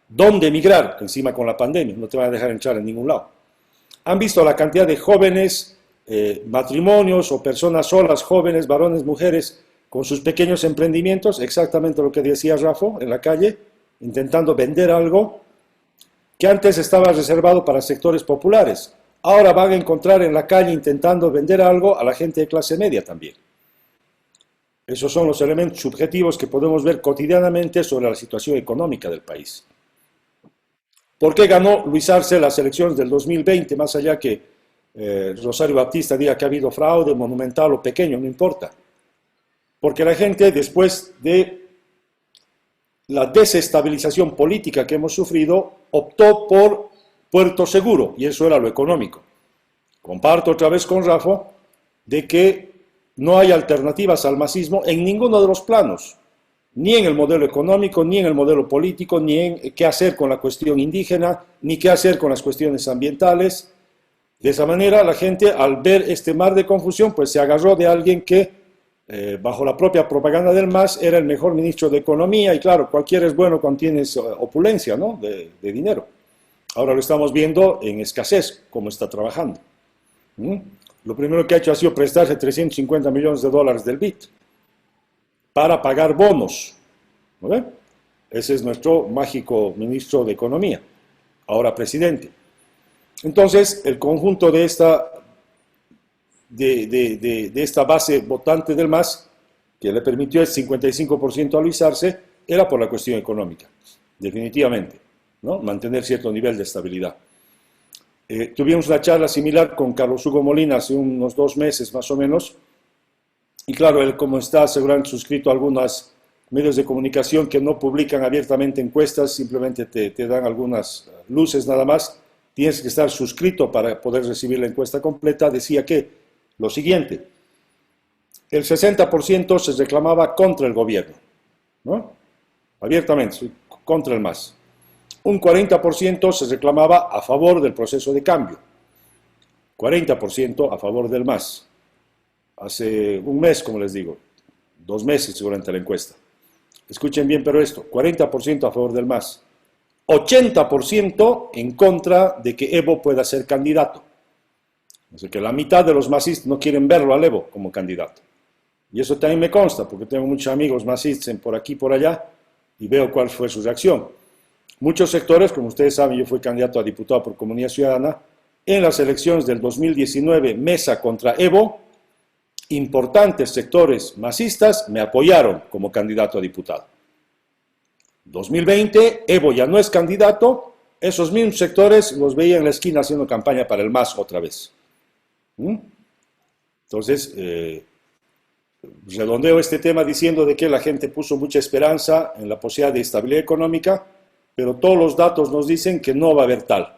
¿Dónde emigrar? Encima con la pandemia, no te van a dejar entrar en ningún lado. ¿Han visto la cantidad de jóvenes, matrimonios o personas solas, jóvenes, varones, mujeres, con sus pequeños emprendimientos? Exactamente lo que decía Rafa en la calle, intentando vender algo que antes estaba reservado para sectores populares. Ahora van a encontrar en la calle intentando vender algo a la gente de clase media también. Esos son los elementos subjetivos que podemos ver cotidianamente sobre la situación económica del país. ¿Por qué ganó Luis Arce las elecciones del 2020? Más allá que Rosario Baptista diga que ha habido fraude, monumental o pequeño, no importa. Porque la gente, después de la desestabilización política que hemos sufrido, optó por puerto seguro, y eso era lo económico. Comparto otra vez con Rafa de que no hay alternativas al masismo en ninguno de los planos, ni en el modelo económico, ni en el modelo político, ni en qué hacer con la cuestión indígena, ni qué hacer con las cuestiones ambientales. De esa manera, la gente, al ver este mar de confusión, pues se agarró de alguien que, bajo la propia propaganda del MAS, era el mejor ministro de Economía, y claro, cualquiera es bueno cuando tienes opulencia, ¿no?, de dinero. Ahora lo estamos viendo en escasez, cómo está trabajando. Lo primero que ha hecho ha sido prestarse $350 millones del BID para pagar bonos. ¿No? Ese es nuestro mágico ministro de Economía, ahora presidente. Entonces, el conjunto de esta base votante del MAS, que le permitió el 55% alisarse, era por la cuestión económica, definitivamente, ¿no? Mantener cierto nivel de estabilidad. Tuvimos una charla similar con Carlos Hugo Molina hace unos 2 meses más o menos, y claro, él, como está seguramente suscrito a algunos medios de comunicación que no publican abiertamente encuestas, simplemente te dan algunas luces nada más, tienes que estar suscrito para poder recibir la encuesta completa, decía que lo siguiente: el 60% se reclamaba contra el gobierno, ¿no?, abiertamente, contra el MAS. Un 40% se reclamaba a favor del proceso de cambio, 40% a favor del MAS. Hace un mes, como les digo, 2 meses seguramente la encuesta. Escuchen bien, pero esto, 40% a favor del MAS, 80% en contra de que Evo pueda ser candidato. Así que la mitad de los masistas no quieren verlo al Evo como candidato. Y eso también me consta, porque tengo muchos amigos masistas por aquí y por allá, y veo cuál fue su reacción. Muchos sectores, como ustedes saben, yo fui candidato a diputado por Comunidad Ciudadana, en las elecciones del 2019, Mesa contra Evo, importantes sectores masistas me apoyaron como candidato a diputado. 2020, Evo ya no es candidato, esos mismos sectores los veía en la esquina haciendo campaña para el MAS otra vez. Entonces, redondeo este tema diciendo de que la gente puso mucha esperanza en la posibilidad de estabilidad económica, pero todos los datos nos dicen que no va a haber tal.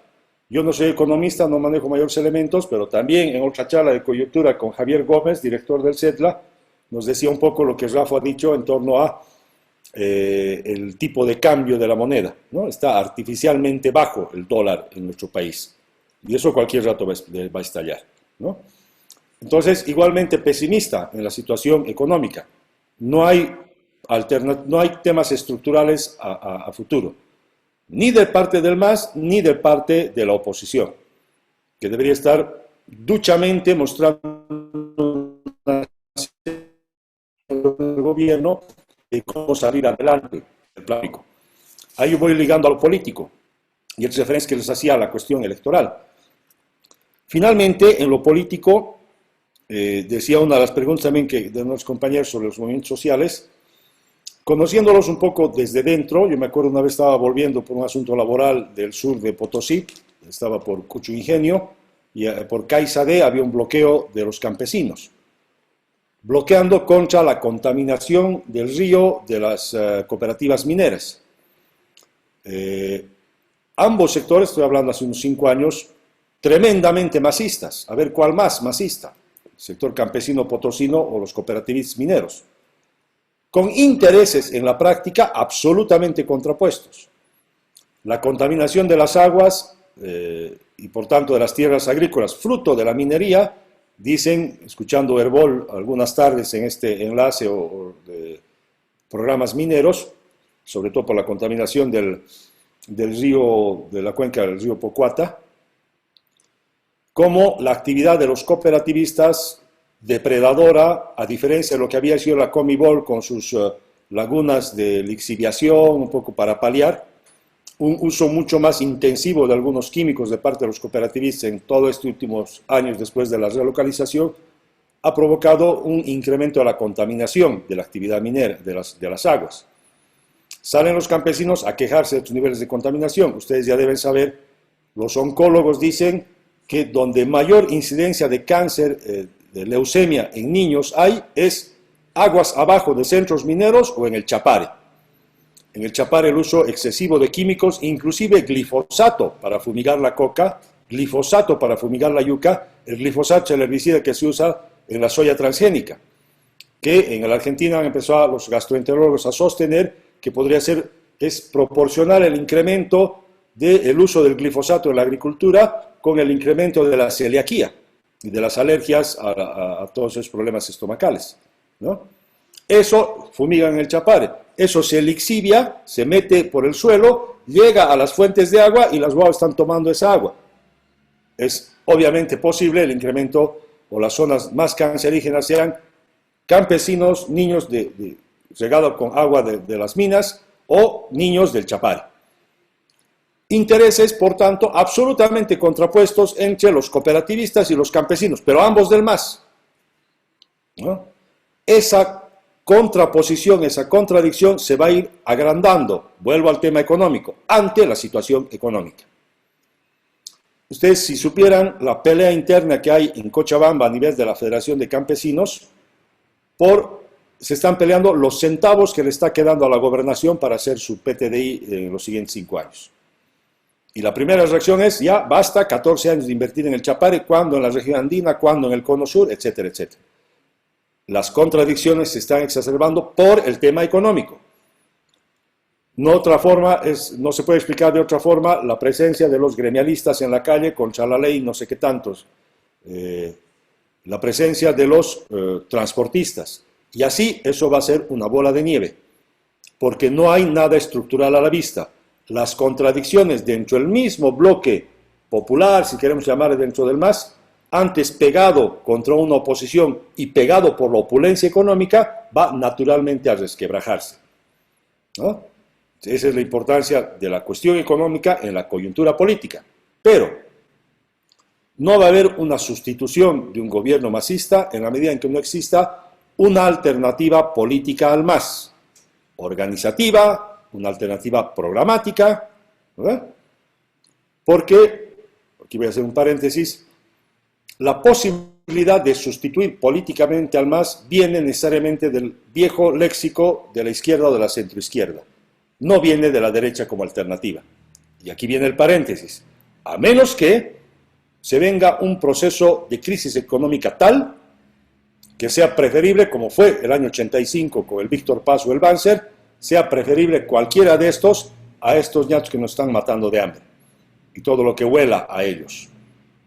Yo no soy economista, no manejo mayores elementos, pero también en otra charla de coyuntura con Javier Gómez, director del CETLA, nos decía un poco lo que Rafa ha dicho en torno a el tipo de cambio de la moneda, ¿no? Está artificialmente bajo el dólar en nuestro país, y eso cualquier rato va a estallar, ¿no? Entonces, igualmente pesimista en la situación económica. No hay temas estructurales a futuro, ni de parte del MAS, ni de parte de la oposición, que debería estar duchamente mostrando el gobierno de cómo salir adelante del plan político. Ahí yo voy ligando a lo político, y el referencia que les hacía a la cuestión electoral. Finalmente, en lo político, decía una de las preguntas también de nuestros compañeros sobre los movimientos sociales, conociéndolos un poco desde dentro. Yo me acuerdo una vez estaba volviendo por un asunto laboral del sur de Potosí, estaba por Cucho Ingenio, y por Caizadé había un bloqueo de los campesinos, bloqueando contra la contaminación del río de las cooperativas mineras. Ambos sectores, estoy hablando hace unos 5 años, tremendamente masistas. A ver, ¿cuál más masista? ¿El sector campesino potosino o los cooperativistas mineros? Con intereses en la práctica absolutamente contrapuestos. La contaminación de las aguas y por tanto de las tierras agrícolas, fruto de la minería, dicen, escuchando Herbol algunas tardes en este enlace o de programas mineros, sobre todo por la contaminación del río, de la cuenca del río Pocuata, como la actividad de los cooperativistas depredadora, a diferencia de lo que había sido la Comibol con sus lagunas de lixiviación, un poco para paliar, un uso mucho más intensivo de algunos químicos de parte de los cooperativistas en todos estos últimos años después de la relocalización, ha provocado un incremento de la contaminación de la actividad minera, de las aguas. Salen los campesinos a quejarse de estos niveles de contaminación. Ustedes ya deben saber, los oncólogos dicen que donde mayor incidencia de cáncer, de leucemia en niños hay, es aguas abajo de centros mineros o en el Chapare. en el Chapare el uso excesivo de químicos, inclusive glifosato para fumigar la coca, glifosato para fumigar la yuca. El glifosato es el herbicida que se usa en la soya transgénica, que en la Argentina han empezado los gastroenterólogos a sostener que podría ser, es proporcional el incremento del uso del glifosato en la agricultura con el incremento de la celiaquía y de las alergias a todos esos problemas estomacales, ¿no? Eso fumiga en el Chapare, eso se lixivia, se mete por el suelo, llega a las fuentes de agua y las guavas están tomando esa agua. Es obviamente posible el incremento, o las zonas más cancerígenas sean campesinos, niños regados con agua de las minas o niños del Chapare. Intereses, por tanto, absolutamente contrapuestos entre los cooperativistas y los campesinos, pero ambos del MAS, ¿no? Esa contraposición, esa contradicción se va a ir agrandando, vuelvo al tema económico, ante la situación económica. Ustedes, si supieran la pelea interna que hay en Cochabamba a nivel de la Federación de Campesinos, se están peleando los centavos que le está quedando a la gobernación para hacer su PTDI en los siguientes 5 años. Y la primera reacción es, ya basta, 14 años de invertir en el Chapare, cuando en la región andina, cuando en el cono sur, etcétera, etcétera. Las contradicciones se están exacerbando por el tema económico. No se puede explicar de otra forma la presencia de los gremialistas en la calle contra la ley, no sé qué tantos. La presencia de los transportistas. Y así eso va a ser una bola de nieve, porque no hay nada estructural a la vista. Las contradicciones dentro del mismo bloque popular, si queremos llamar dentro del MAS, antes pegado contra una oposición y pegado por la opulencia económica, va naturalmente a resquebrajarse, ¿no? Esa es la importancia de la cuestión económica en la coyuntura política. Pero no va a haber una sustitución de un gobierno masista en la medida en que no exista una alternativa política al MAS, organizativa, una alternativa programática, ¿verdad? Porque, aquí voy a hacer un paréntesis, la posibilidad de sustituir políticamente al MAS viene necesariamente del viejo léxico de la izquierda o de la centroizquierda, no viene de la derecha como alternativa. Y aquí viene el paréntesis, a menos que se venga un proceso de crisis económica tal que sea preferible, como fue el año 85 con el Víctor Paz o el Banzer, sea preferible cualquiera de estos a estos ñatos que nos están matando de hambre y todo lo que huela a ellos.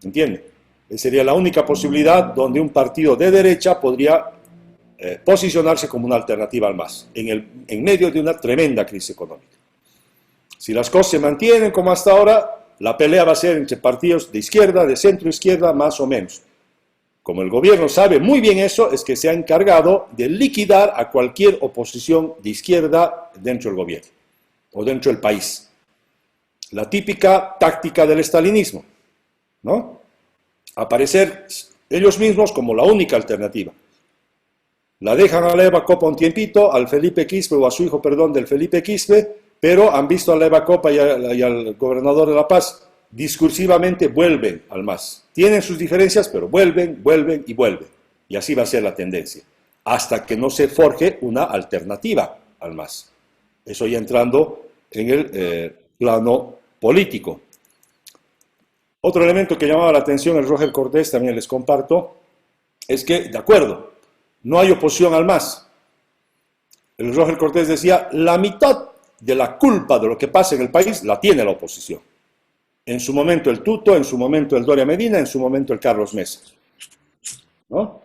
¿Entiende? Esa sería la única posibilidad donde un partido de derecha podría posicionarse como una alternativa al MAS en medio de una tremenda crisis económica. Si las cosas se mantienen como hasta ahora, la pelea va a ser entre partidos de izquierda, de centro izquierda, más o menos. Como el gobierno sabe muy bien eso, es que se ha encargado de liquidar a cualquier oposición de izquierda dentro del gobierno o dentro del país. La típica táctica del estalinismo, ¿no? Aparecer ellos mismos como la única alternativa. La dejan a la Eva Copa un tiempito, al Felipe Quispe o a su hijo, perdón, del Felipe Quispe, pero han visto a la Eva Copa y al gobernador de La Paz discursivamente vuelven al MAS. Tienen sus diferencias, pero vuelven y vuelven. Y así va a ser la tendencia, hasta que no se forje una alternativa al MAS. Eso ya entrando en el plano político. Otro elemento que llamaba la atención, el Roger Cortés, también les comparto, es que, de acuerdo, no hay oposición al MAS. El Roger Cortés decía, la mitad de la culpa de lo que pasa en el país la tiene la oposición. En su momento el Tuto, en su momento el Doria Medina, en su momento el Carlos Mesa, ¿no?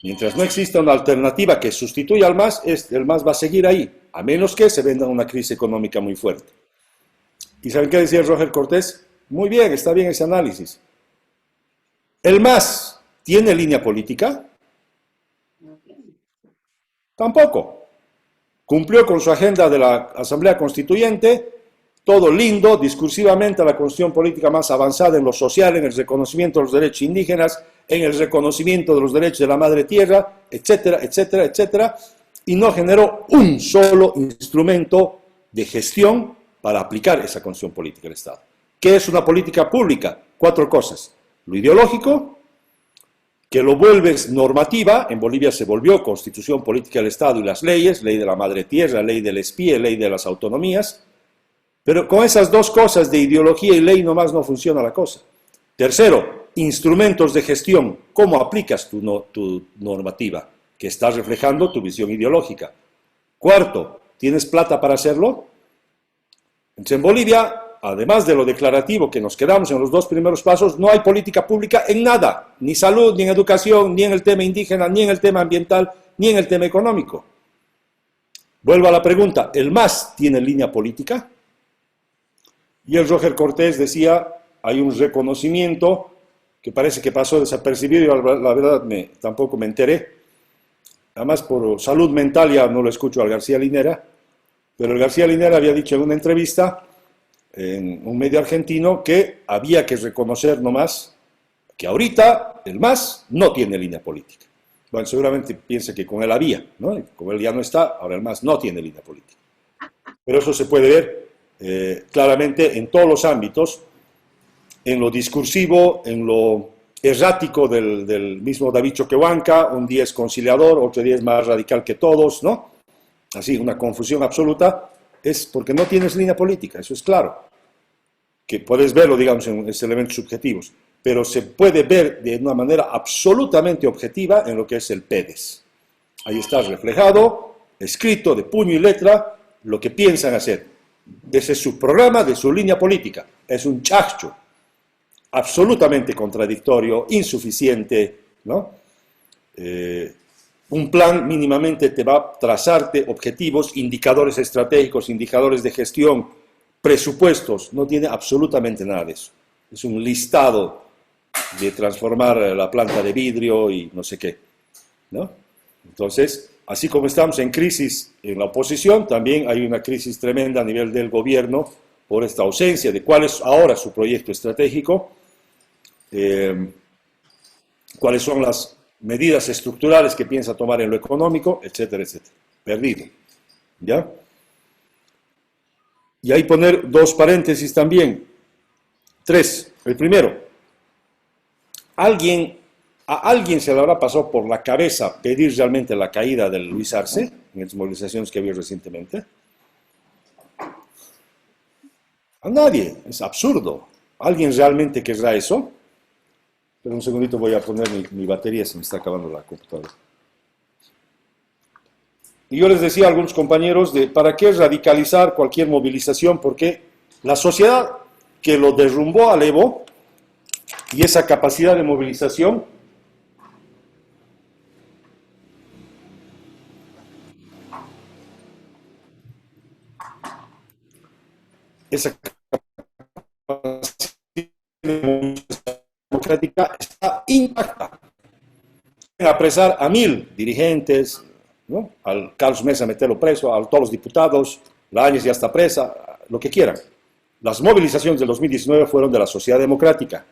Mientras no exista una alternativa que sustituya al MAS, el MAS va a seguir ahí, a menos que se venda una crisis económica muy fuerte. ¿Y saben qué decía Roger Cortés? Muy bien, está bien ese análisis. ¿El MAS tiene línea política? Tampoco. Cumplió con su agenda de la Asamblea Constituyente, todo lindo, discursivamente la constitución política más avanzada en lo social, en el reconocimiento de los derechos indígenas, en el reconocimiento de los derechos de la madre tierra, etcétera, etcétera, etcétera, y no generó un solo instrumento de gestión para aplicar esa constitución política del Estado. ¿Qué es una política pública? 4 cosas. Lo ideológico, que lo vuelves normativa. En Bolivia se volvió Constitución Política del Estado y las leyes, ley de la madre tierra, ley del espía, ley de las autonomías. Pero con esas dos cosas de ideología y ley nomás no funciona la cosa. Tercero, instrumentos de gestión. ¿Cómo aplicas tu normativa? Que está reflejando tu visión ideológica. Cuarto, ¿tienes plata para hacerlo? Entonces, en Bolivia, además de lo declarativo, que nos quedamos en los dos primeros pasos, no hay política pública en nada, ni salud, ni en educación, ni en el tema indígena, ni en el tema ambiental, ni en el tema económico. Vuelvo a la pregunta, ¿el MAS tiene línea política? Y el Roger Cortés decía, hay un reconocimiento que parece que pasó desapercibido, y la verdad tampoco me enteré. Además, por salud mental ya no lo escucho al García Linera, pero el García Linera había dicho en una entrevista en un medio argentino que había que reconocer nomás que ahorita el MAS no tiene línea política. Bueno, seguramente piensa que con él había, ¿no? Y como él ya no está, ahora el MAS no tiene línea política. Pero eso se puede ver claramente en todos los ámbitos, en lo discursivo, en lo errático del mismo David Choquehuanca. Un día es conciliador, otro día es más radical que todos, ¿no? Así, una confusión absoluta, es porque no tienes línea política, eso es claro. Que puedes verlo, digamos, en elementos subjetivos, pero se puede ver de una manera absolutamente objetiva en lo que es el PEDES. Ahí está reflejado, escrito de puño y letra, lo que piensan hacer. Ese es su programa, de su línea política. Es un chascho absolutamente contradictorio, insuficiente, ¿no? Un plan mínimamente te va a trazarte objetivos, indicadores estratégicos, indicadores de gestión, presupuestos. No tiene absolutamente nada de eso. Es un listado de transformar la planta de vidrio y no sé qué, ¿no? Entonces, así como estamos en crisis en la oposición, también hay una crisis tremenda a nivel del gobierno por esta ausencia de cuál es ahora su proyecto estratégico, cuáles son las medidas estructurales que piensa tomar en lo económico, etcétera, etcétera. Perdido. ¿Ya? Y ahí poner dos paréntesis también. 3. El primero. ¿A alguien se le habrá pasado por la cabeza pedir realmente la caída del Luis Arce en las movilizaciones que había recientemente? A nadie. Es absurdo. ¿Alguien realmente querrá eso? Pero un segundito voy a poner mi batería, se me está acabando la computadora. Y yo les decía a algunos compañeros de para qué radicalizar cualquier movilización, porque la sociedad que lo derrumbó al Evo y esa capacidad de movilización democrática está intacta. Apresar a 1000 dirigentes, ¿no? Al Carlos Mesa meterlo preso, a todos los diputados, la Áñez ya está presa, lo que quieran. Las movilizaciones del 2019 fueron de la sociedad democrática.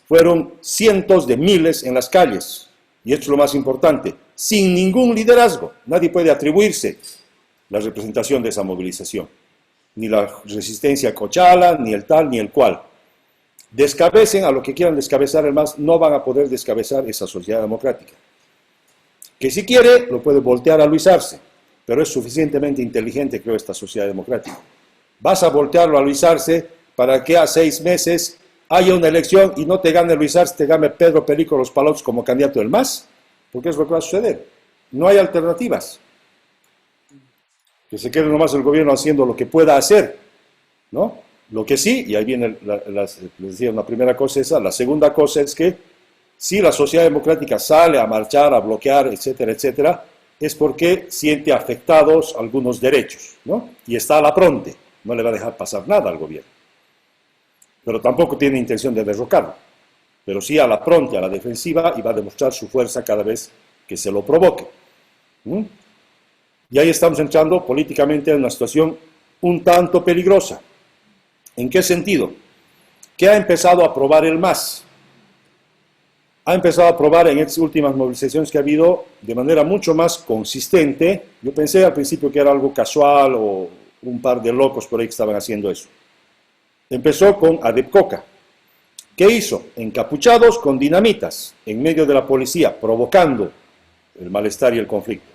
Fueron cientos de miles en las calles. Y esto es lo más importante, sin ningún liderazgo. Nadie puede atribuirse la representación de esa movilización. Ni la resistencia Cochala, ni el tal, ni el cual. Descabecen a lo que quieran descabezar, el MAS, no van a poder descabezar esa sociedad democrática. Que si quiere, lo puede voltear a Luis Arce, pero es suficientemente inteligente, creo, esta sociedad democrática. Vas a voltearlo a Luis Arce para que a 6 meses haya una elección y no te gane Luis Arce, te gane Pedro Perico Los Palotes como candidato del MAS, porque es lo que va a suceder. No hay alternativas. Que se quede nomás el gobierno haciendo lo que pueda hacer, ¿no? Lo que sí, y ahí viene, les decía, una primera cosa esa, la segunda cosa es que si la sociedad democrática sale a marchar, a bloquear, etcétera, etcétera, es porque siente afectados algunos derechos, ¿no? Y está a la pronte, no le va a dejar pasar nada al gobierno. Pero tampoco tiene intención de derrocarlo, pero sí a la pronte, a la defensiva, y va a demostrar su fuerza cada vez que se lo provoque. Y ahí estamos entrando políticamente en una situación un tanto peligrosa. ¿En qué sentido? ¿Qué ha empezado a probar el MAS? Ha empezado a probar en estas últimas movilizaciones que ha habido de manera mucho más consistente. Yo pensé al principio que era algo casual o un par de locos por ahí que estaban haciendo eso. Empezó con Adep Coca. ¿Qué hizo? Encapuchados con dinamitas en medio de la policía, provocando el malestar y el conflicto,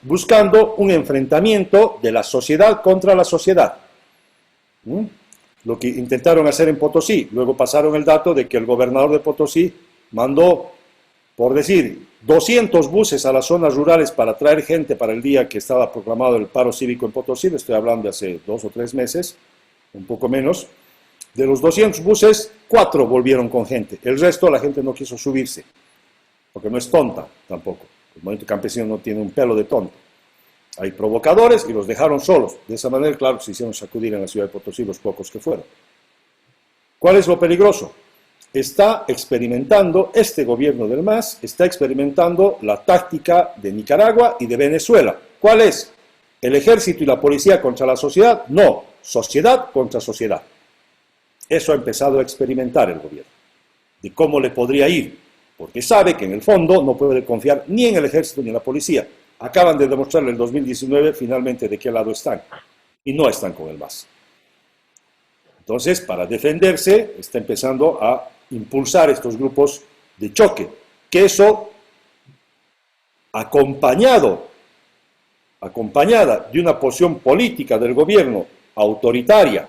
buscando un enfrentamiento de la sociedad contra la sociedad. Lo que intentaron hacer en Potosí. Luego pasaron el dato de que el gobernador de Potosí mandó, por decir, 200 buses a las zonas rurales para traer gente para el día que estaba proclamado el paro cívico en Potosí. Le estoy hablando de hace 2 o 3 meses, un poco menos. De los 200 buses, 4 volvieron con gente. El resto la gente no quiso subirse, porque no es tonta tampoco. El movimiento campesino no tiene un pelo de tonto. Hay provocadores y los dejaron solos. De esa manera, claro, se hicieron sacudir en la ciudad de Potosí los pocos que fueron. ¿Cuál es lo peligroso? Está experimentando, este gobierno del MAS, está experimentando la táctica de Nicaragua y de Venezuela. ¿Cuál es? ¿El ejército y la policía contra la sociedad? No, sociedad contra sociedad. Eso ha empezado a experimentar el gobierno, de cómo le podría ir, porque sabe que en el fondo no puede confiar ni en el ejército ni en la policía. Acaban de demostrarle en el 2019 finalmente de qué lado están, y no están con el MAS. Entonces, para defenderse, está empezando a impulsar estos grupos de choque, que eso, acompañada de una posición política del gobierno autoritaria,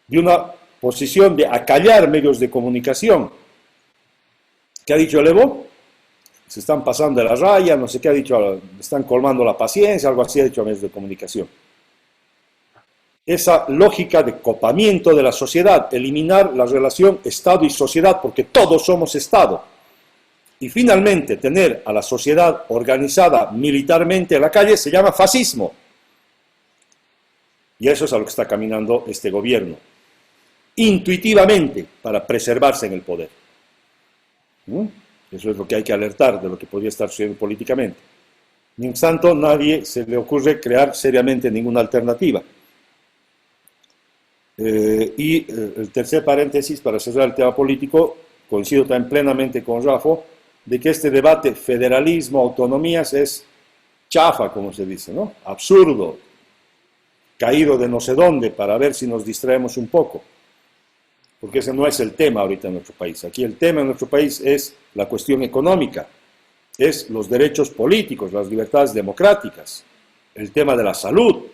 de una posición de acallar medios de comunicación. ¿Qué ha dicho el Evo? Se están pasando de la raya, no sé qué ha dicho, están colmando la paciencia, algo así ha dicho a medios de comunicación. Esa lógica de copamiento de la sociedad, eliminar la relación Estado y sociedad, porque todos somos Estado. Y finalmente tener a la sociedad organizada militarmente en la calle se llama fascismo. Y eso es a lo que está caminando este gobierno, intuitivamente, para preservarse en el poder. Eso es lo que hay que alertar de lo que podría estar sucediendo políticamente. Mientras tanto, nadie se le ocurre crear seriamente ninguna alternativa. El tercer paréntesis, para cerrar el tema político, coincido también plenamente con Rafa, de que este debate federalismo, autonomías, es chafa, como se dice, ¿no? Absurdo, caído de no sé dónde, para ver si nos distraemos un poco. Porque ese no es el tema ahorita en nuestro país. Aquí el tema en nuestro país es la cuestión económica, es los derechos políticos, las libertades democráticas, el tema de la salud,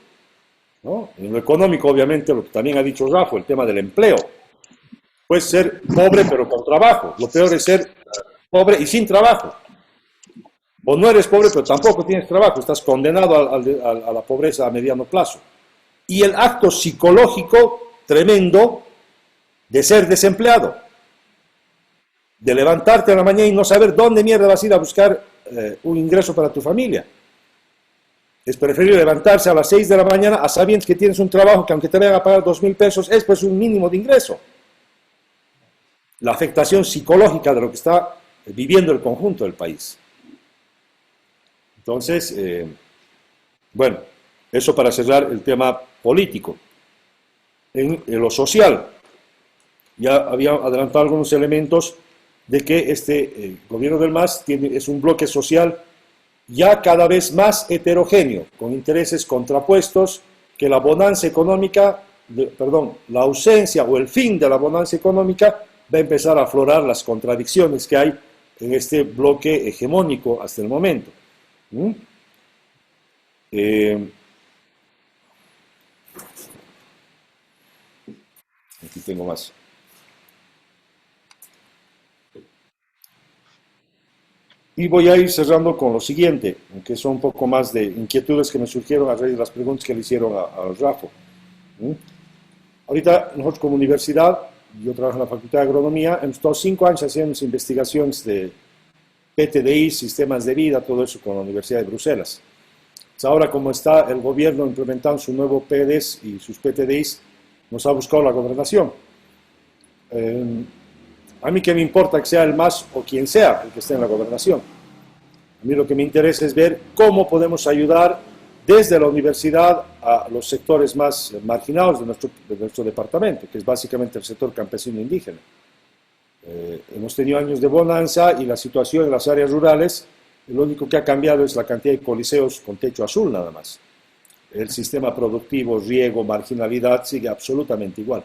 ¿no? En lo económico, obviamente, lo que también ha dicho Rafa, el tema del empleo. Puedes ser pobre pero con trabajo. Lo peor es ser pobre y sin trabajo. O no eres pobre pero tampoco tienes trabajo, estás condenado a la pobreza a mediano plazo. Y el acto psicológico tremendo de ser desempleado, de levantarte a la mañana y no saber dónde mierda vas a ir a buscar un ingreso para tu familia. Es preferible levantarse a las 6 de la mañana a sabiendo que tienes un trabajo que aunque te vayan a pagar 2.000 pesos es pues un mínimo de ingreso. La afectación psicológica de lo que está viviendo el conjunto del país. Entonces, bueno, eso para cerrar el tema político. En lo social, ya había adelantado algunos elementos de que este gobierno del MAS es un bloque social ya cada vez más heterogéneo, con intereses contrapuestos, que la bonanza económica, la ausencia o el fin de la bonanza económica va a empezar a aflorar las contradicciones que hay en este bloque hegemónico hasta el momento. Aquí tengo más. Y voy a ir cerrando con lo siguiente, que son un poco más de inquietudes que me surgieron a raíz de las preguntas que le hicieron a Rafa. Ahorita nosotros como universidad, yo trabajo en la Facultad de Agronomía, hemos estado 5 años haciendo investigaciones de PTDI, sistemas de vida, todo eso con la Universidad de Bruselas. Entonces, ahora como está el gobierno implementando su nuevo PDS y sus PTDIs, nos ha buscado la gobernación. A mí que me importa que sea el MAS o quien sea el que esté en la gobernación. A mí lo que me interesa es ver cómo podemos ayudar desde la universidad a los sectores más marginados de nuestro departamento, que es básicamente el sector campesino indígena. Hemos tenido años de bonanza y la situación en las áreas rurales, lo único que ha cambiado es la cantidad de coliseos con techo azul nada más. El sistema productivo, riego, marginalidad sigue absolutamente igual.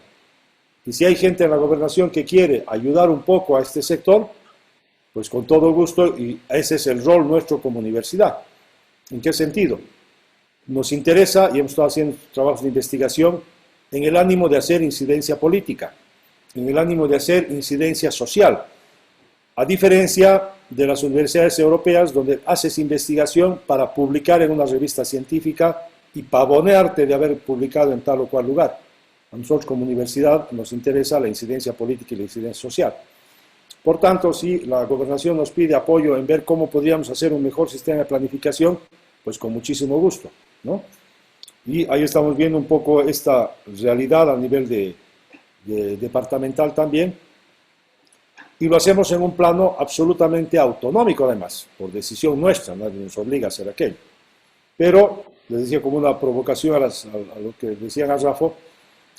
Y si hay gente en la gobernación que quiere ayudar un poco a este sector, pues con todo gusto, y ese es el rol nuestro como universidad. ¿En qué sentido? Nos interesa, y hemos estado haciendo trabajos de investigación, en el ánimo de hacer incidencia política, en el ánimo de hacer incidencia social, a diferencia de las universidades europeas, donde haces investigación para publicar en una revista científica y pavonearte de haber publicado en tal o cual lugar. A nosotros como universidad nos interesa la incidencia política y la incidencia social. Por tanto, si la gobernación nos pide apoyo en ver cómo podríamos hacer un mejor sistema de planificación, pues con muchísimo gusto, ¿no? Y ahí estamos viendo un poco esta realidad a nivel de departamental también, y lo hacemos en un plano absolutamente autonómico además, por decisión nuestra, nadie nos obliga a hacer aquello. Pero, les decía como una provocación a lo que decían a Rafa,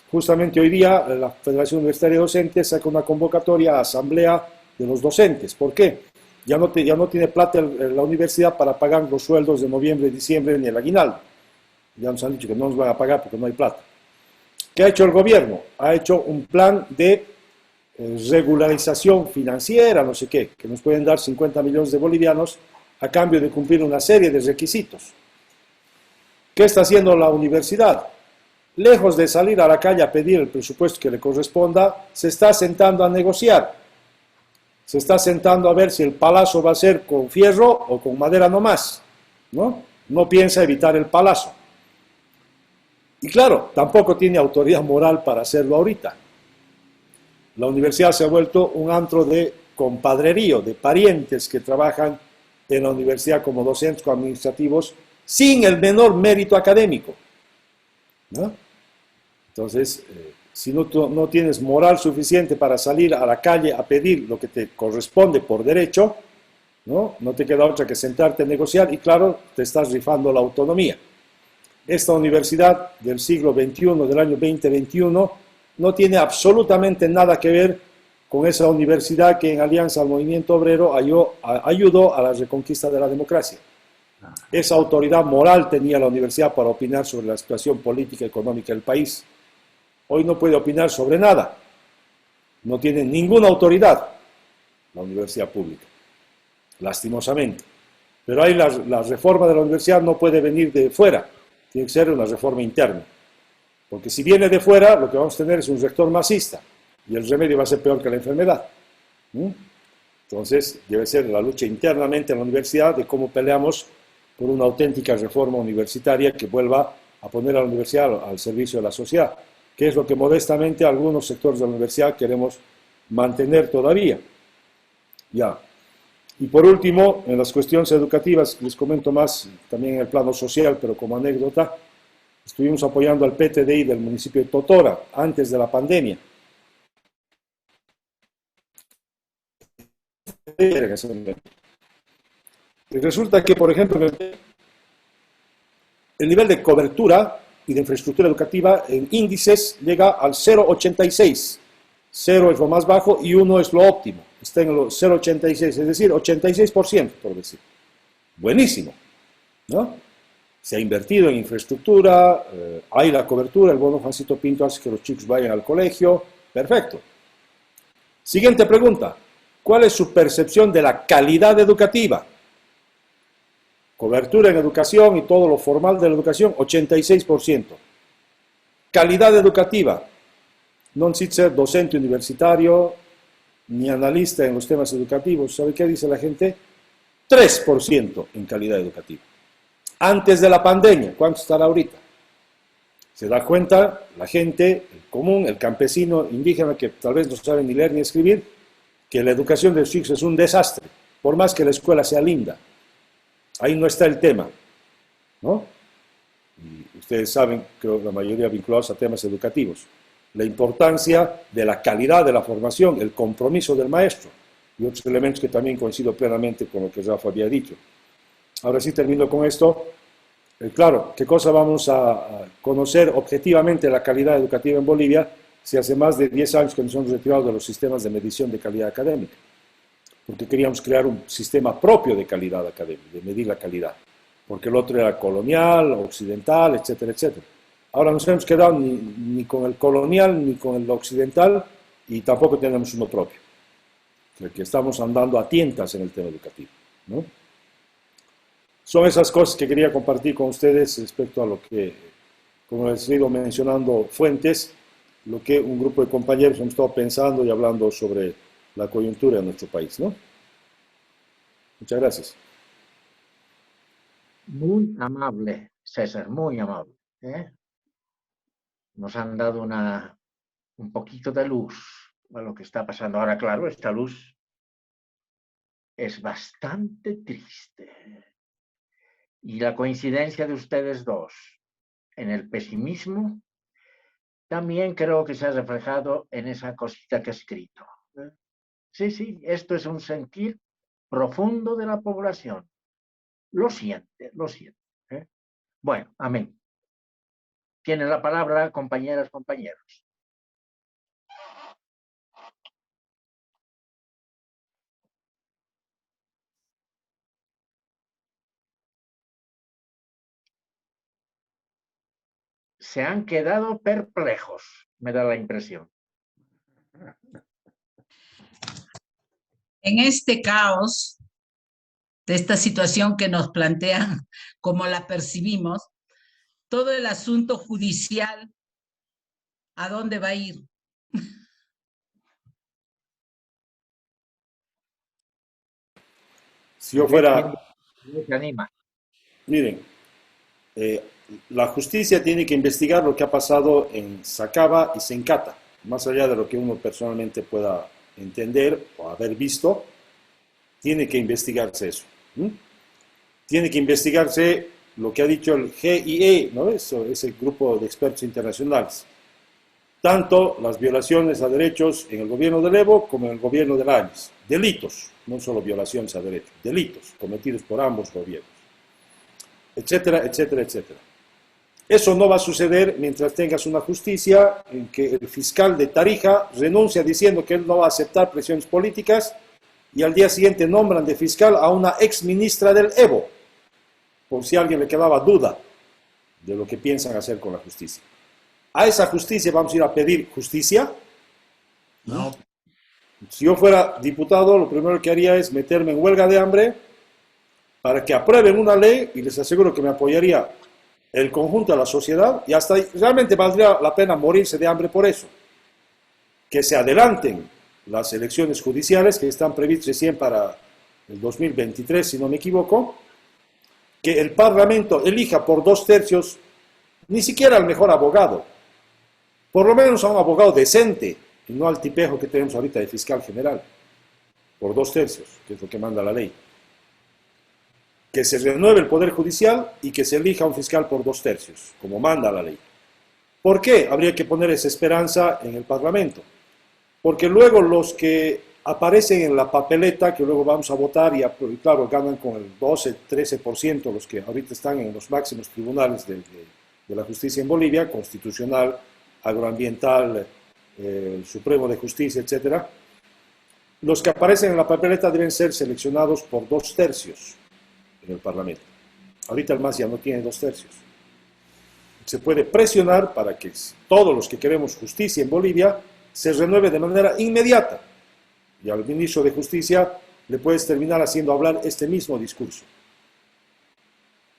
justamente hoy día la Federación Universitaria de Docentes saca una convocatoria a asamblea de los docentes. ¿Por qué? Ya no tiene plata la universidad para pagar los sueldos de noviembre, diciembre ni el aguinaldo. Ya nos han dicho que no nos van a pagar porque no hay plata. ¿Qué ha hecho el gobierno? Ha hecho un plan de regularización financiera, no sé qué, que nos pueden dar 50 millones de bolivianos a cambio de cumplir una serie de requisitos. ¿Qué está haciendo la universidad? Lejos de salir a la calle a pedir el presupuesto que le corresponda, se está sentando a negociar. Se está sentando a ver si el palazo va a ser con fierro o con madera nomás, ¿no? No piensa evitar el palazo. Y claro, tampoco tiene autoridad moral para hacerlo ahorita. La universidad se ha vuelto un antro de compadrerío, de parientes que trabajan en la universidad como docentes o administrativos sin el menor mérito académico, ¿no? Entonces, si no tienes moral suficiente para salir a la calle a pedir lo que te corresponde por derecho, ¿no? No te queda otra que sentarte a negociar y claro, te estás rifando la autonomía. Esta universidad del siglo XXI, del año 2021, no tiene absolutamente nada que ver con esa universidad que en alianza al movimiento obrero ayudó a la reconquista de la democracia. Esa autoridad moral tenía la universidad para opinar sobre la situación política y económica del país. Hoy no puede opinar sobre nada. No tiene ninguna autoridad la universidad pública, lastimosamente. Pero ahí la reforma de la universidad no puede venir de fuera, tiene que ser una reforma interna. Porque si viene de fuera, lo que vamos a tener es un rector masista y el remedio va a ser peor que la enfermedad. Entonces, debe ser la lucha internamente en la universidad de cómo peleamos por una auténtica reforma universitaria que vuelva a poner a la universidad al servicio de la sociedad, que es lo que modestamente algunos sectores de la universidad queremos mantener todavía. Ya. Y por último, en las cuestiones educativas, les comento más también en el plano social, pero como anécdota, estuvimos apoyando al PTDI del municipio de Totora antes de la pandemia. Y resulta que, por ejemplo, el nivel de cobertura y de infraestructura educativa en índices llega al 0,86. 0 es lo más bajo y 1 es lo óptimo. Está en los 0,86, es decir, 86%, por decir. Buenísimo, ¿no? Se ha invertido en infraestructura, hay la cobertura, el bono Juancito Pinto hace que los chicos vayan al colegio, perfecto. Siguiente pregunta, ¿cuál es su percepción de la calidad educativa? Cobertura en educación y todo lo formal de la educación, 86%. Calidad educativa, non si ser docente universitario ni analista en los temas educativos. ¿Sabe qué dice la gente? 3% en calidad educativa. Antes de la pandemia, ¿cuánto estará ahorita? Se da cuenta la gente, el común, el campesino indígena que tal vez no sabe ni leer ni escribir, que la educación de los chicos es un desastre, por más que la escuela sea linda. Ahí no está el tema, ¿no? Y ustedes saben, creo la mayoría vinculados a temas educativos, la importancia de la calidad de la formación, el compromiso del maestro y otros elementos que también coincido plenamente con lo que Rafa había dicho. Ahora sí termino con esto. Claro, ¿qué cosa vamos a conocer objetivamente la calidad educativa en Bolivia si hace más de 10 años que nos hemos retirado de los sistemas de medición de calidad académica? Porque queríamos crear un sistema propio de calidad académica, de medir la calidad, porque el otro era colonial, occidental, etcétera, etcétera. Ahora nos hemos quedado ni con el colonial, ni con el occidental, y tampoco tenemos uno propio. O sea, que estamos andando a tientas en el tema educativo, ¿no? Son esas cosas que quería compartir con ustedes respecto a lo que, como les he ido mencionando fuentes, lo que un grupo de compañeros hemos estado pensando y hablando sobre la coyuntura de nuestro país, ¿no? Muchas gracias. Muy amable, César, muy amable, ¿eh? Nos han dado un poquito de luz a lo que está pasando. Ahora, claro, esta luz es bastante triste. Y la coincidencia de ustedes dos en el pesimismo también creo que se ha reflejado en esa cosita que he escrito. Sí, sí, esto es un sentir profundo de la población. Lo siente, lo siente. Bueno, amén. Tienen la palabra, compañeras, compañeros. Se han quedado perplejos, me da la impresión. En este caos, de esta situación que nos plantean como la percibimos, todo el asunto judicial, ¿a dónde va a ir? Si yo fuera... Se anima. Miren, la justicia tiene que investigar lo que ha pasado en Sacaba y Sencata, más allá de lo que uno personalmente pueda entender o haber visto, tiene que investigarse eso. Tiene que investigarse lo que ha dicho el GIE, ¿no? Ese grupo de expertos internacionales. Tanto las violaciones a derechos en el gobierno del Evo como en el gobierno del Áñez. Delitos, no solo violaciones a derechos, delitos cometidos por ambos gobiernos, etcétera, etcétera, etcétera. Eso no va a suceder mientras tengas una justicia en que el fiscal de Tarija renuncia diciendo que él no va a aceptar presiones políticas y al día siguiente nombran de fiscal a una ex ministra del Evo, por si a alguien le quedaba duda de lo que piensan hacer con la justicia. ¿A esa justicia vamos a ir a pedir justicia? No. Si yo fuera diputado, lo primero que haría es meterme en huelga de hambre para que aprueben una ley, y les aseguro que me apoyaría el conjunto de la sociedad, y hasta realmente valdría la pena morirse de hambre por eso. Que se adelanten las elecciones judiciales, que están previstas recién para el 2023, si no me equivoco, que el Parlamento elija por 2/3, ni siquiera al mejor abogado, por lo menos a un abogado decente, y no al tipejo que tenemos ahorita de fiscal general, por 2/3, que es lo que manda la ley. Que se renueve el Poder Judicial y que se elija un fiscal por 2/3, como manda la ley. ¿Por qué habría que poner esa esperanza en el Parlamento? Porque luego los que aparecen en la papeleta, que luego vamos a votar y claro, ganan con el 12-13%, los que ahorita están en los máximos tribunales de la justicia en Bolivia, constitucional, agroambiental, Supremo de Justicia, etc. Los que aparecen en la papeleta deben ser seleccionados por 2/3 en el Parlamento. Ahorita el MAS ya no tiene 2/3. Se puede presionar para que todos los que queremos justicia en Bolivia se renueve de manera inmediata. Y al ministro de Justicia le puedes terminar haciendo hablar este mismo discurso.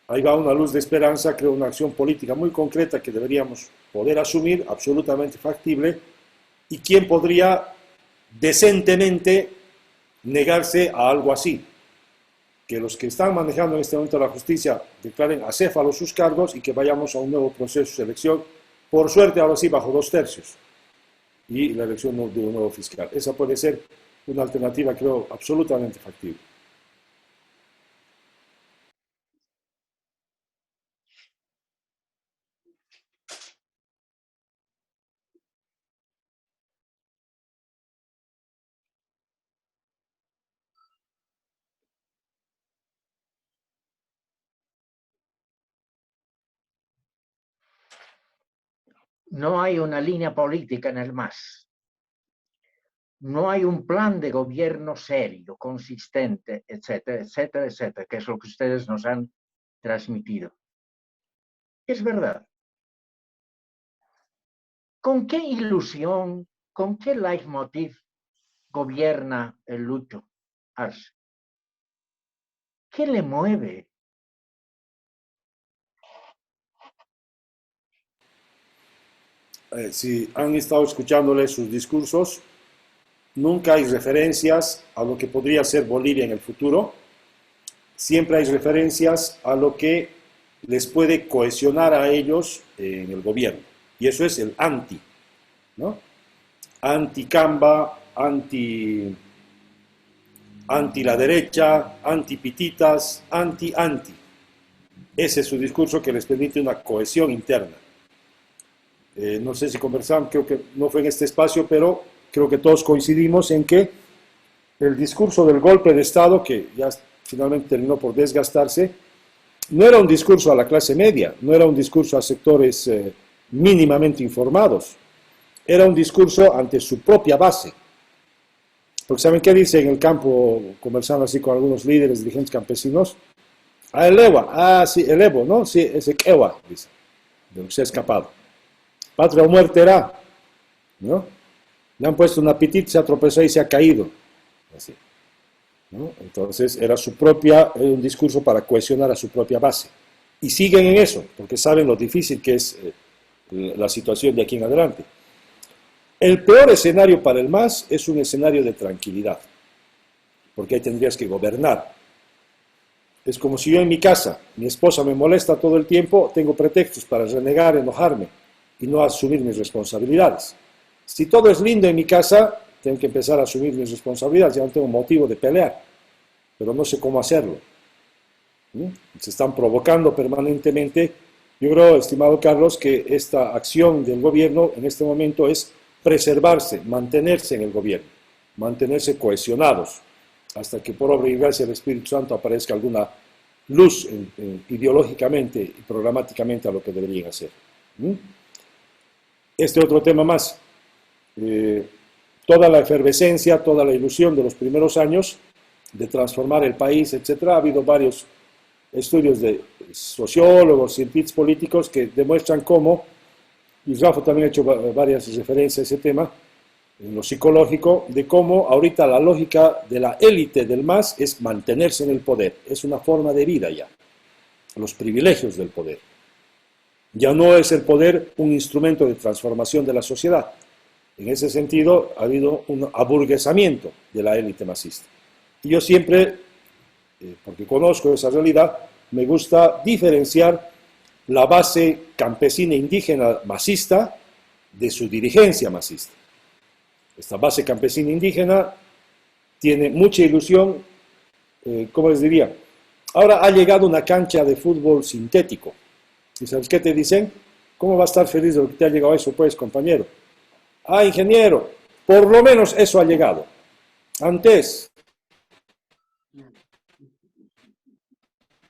Ahí va una luz de esperanza, creo, una acción política muy concreta que deberíamos poder asumir, absolutamente factible, y quién podría decentemente negarse a algo así. Que los que están manejando en este momento la justicia declaren acéfalos sus cargos y que vayamos a un nuevo proceso de selección, por suerte ahora sí bajo 2/3, y la elección de un nuevo fiscal. Esa puede ser una alternativa, creo, absolutamente factible. No hay una línea política en el MAS. No hay un plan de gobierno serio, consistente, etcétera, etcétera, etcétera, que es lo que ustedes nos han transmitido. Es verdad. ¿Con qué ilusión, con qué leitmotiv gobierna el Lucho Arce? ¿Qué le mueve? Si han estado escuchándole sus discursos, nunca hay referencias a lo que podría ser Bolivia en el futuro. Siempre hay referencias a lo que les puede cohesionar a ellos en el gobierno. Y eso es el anti, ¿no? Anti-Camba, anti la derecha, anti-pititas, anti. Ese es su discurso que les permite una cohesión interna. No sé si conversamos, creo que no fue en este espacio, pero creo que todos coincidimos en que el discurso del golpe de Estado, que ya finalmente terminó por desgastarse, no era un discurso a la clase media, no era un discurso a sectores mínimamente informados, era un discurso ante su propia base. Porque ¿saben qué dice en el campo, conversando así con algunos líderes, dirigentes campesinos? Ah, el EWA, sí, el Evo, ¿no? Sí, ese EWA, dice, de lo que se ha escapado. Patria o muerte era, ¿no? Le han puesto una pitita, se ha tropezado y se ha caído. Así, ¿no? Entonces era un discurso para cohesionar a su propia base. Y siguen en eso, porque saben lo difícil que es la situación de aquí en adelante. El peor escenario para el MAS es un escenario de tranquilidad, porque ahí tendrías que gobernar. Es como si yo en mi casa, mi esposa me molesta todo el tiempo, tengo pretextos para renegar, enojarme y no asumir mis responsabilidades. Si todo es lindo en mi casa, tengo que empezar a asumir mis responsabilidades, ya no tengo motivo de pelear, pero no sé cómo hacerlo. Se están provocando permanentemente. Yo creo, estimado Carlos, que esta acción del gobierno en este momento es preservarse, mantenerse en el gobierno, mantenerse cohesionados, hasta que por obra y gracia del Espíritu Santo aparezca alguna luz ideológicamente y programáticamente a lo que deberían hacer. Este otro tema más. Toda la efervescencia, toda la ilusión de los primeros años de transformar el país, etc. Ha habido varios estudios de sociólogos, científicos políticos que demuestran cómo, y Rafa también ha hecho varias referencias a ese tema, en lo psicológico, de cómo ahorita la lógica de la élite del MAS es mantenerse en el poder. Es una forma de vida ya. Los privilegios del poder. Ya no es el poder un instrumento de transformación de la sociedad. En ese sentido, ha habido un aburguesamiento de la élite masista. Y yo siempre, porque conozco esa realidad, me gusta diferenciar la base campesina indígena masista de su dirigencia masista. Esta base campesina indígena tiene mucha ilusión, ¿cómo les diría? Ahora ha llegado una cancha de fútbol sintético. ¿Y sabes qué te dicen? ¿Cómo va a estar feliz de lo que te ha llegado eso, pues, compañero? Ah, ingeniero, por lo menos eso ha llegado. Antes,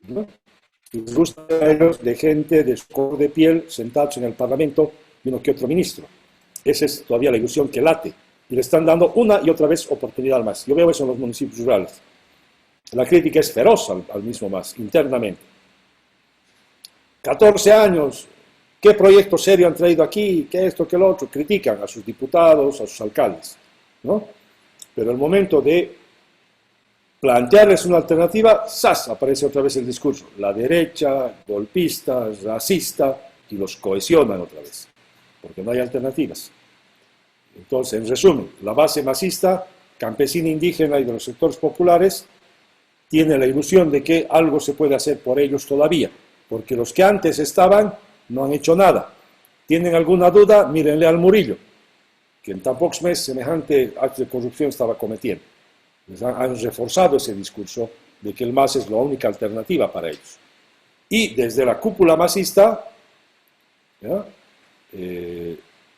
¿no? Les gusta a ellos de gente de su color de piel sentados en el Parlamento y uno que otro ministro. Esa es todavía la ilusión que late. Y le están dando una y otra vez oportunidad al MAS. Yo veo eso en los municipios rurales. La crítica es feroz al mismo MAS, internamente. 14 años, ¿qué proyecto serio han traído aquí? ¿Qué esto, qué lo otro? Critican a sus diputados, a sus alcaldes, ¿no? Pero el momento de plantearles una alternativa, ¡zas!, aparece otra vez el discurso. La derecha, golpista, racista, y los cohesionan otra vez, porque no hay alternativas. Entonces, en resumen, la base masista, campesina, indígena y de los sectores populares, tiene la ilusión de que algo se puede hacer por ellos todavía, porque los que antes estaban no han hecho nada. ¿Tienen alguna duda? Mírenle al Murillo, que en tan pocos meses semejante acto de corrupción estaba cometiendo. Les han reforzado ese discurso de que el MAS es la única alternativa para ellos. Y desde la cúpula masista,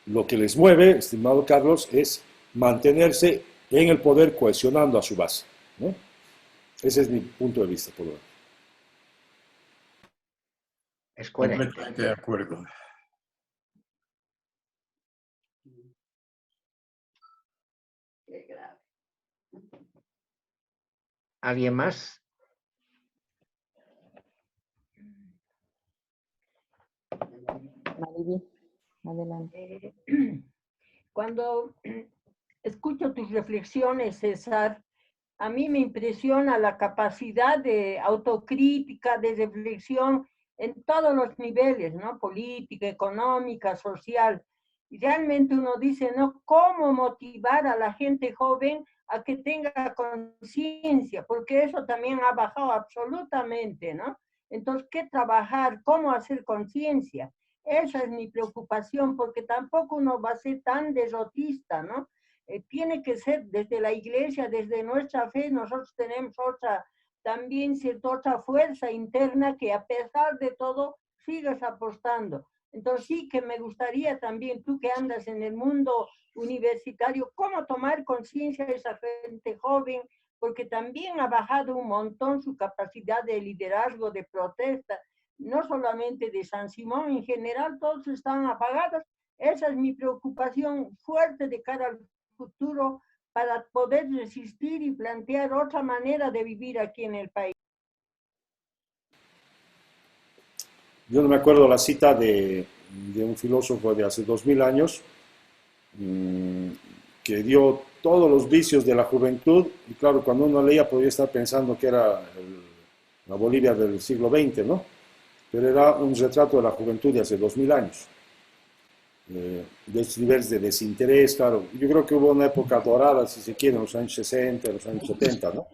lo que les mueve, estimado Carlos, es mantenerse en el poder cohesionando a su base, ¿no? Ese es mi punto de vista, por lo menos. Es coherente. Completamente de acuerdo. ¿Alguien más? Mariví. Adelante. Cuando escucho tus reflexiones, César, a mí me impresiona la capacidad de autocrítica, de reflexión en todos los niveles, ¿no? Política, económica, social. Y realmente uno dice, ¿no? ¿Cómo motivar a la gente joven a que tenga conciencia? Porque eso también ha bajado absolutamente, ¿no? Entonces, ¿qué trabajar? ¿Cómo hacer conciencia? Esa es mi preocupación, porque tampoco uno va a ser tan derrotista, ¿no? Tiene que ser desde la iglesia, desde nuestra fe. Nosotros tenemos también otra fuerza interna que a pesar de todo sigues apostando. Entonces sí que me gustaría también, tú que andas en el mundo universitario, cómo tomar conciencia de esa gente joven, porque también ha bajado un montón su capacidad de liderazgo, de protesta, no solamente de San Simón, en general todos están apagados. Esa es mi preocupación fuerte de cara al futuro, para poder resistir y plantear otra manera de vivir aquí en el país. Yo no me acuerdo la cita de un filósofo de hace 2000 años que dio todos los vicios de la juventud, y claro, cuando uno leía podía estar pensando que era la Bolivia del siglo XX, ¿no? Pero era un retrato de la juventud de hace 2000 años. De estos niveles de desinterés, claro. Yo creo que hubo una época dorada, si se quiere, en los años 60, en los años 70, ¿no?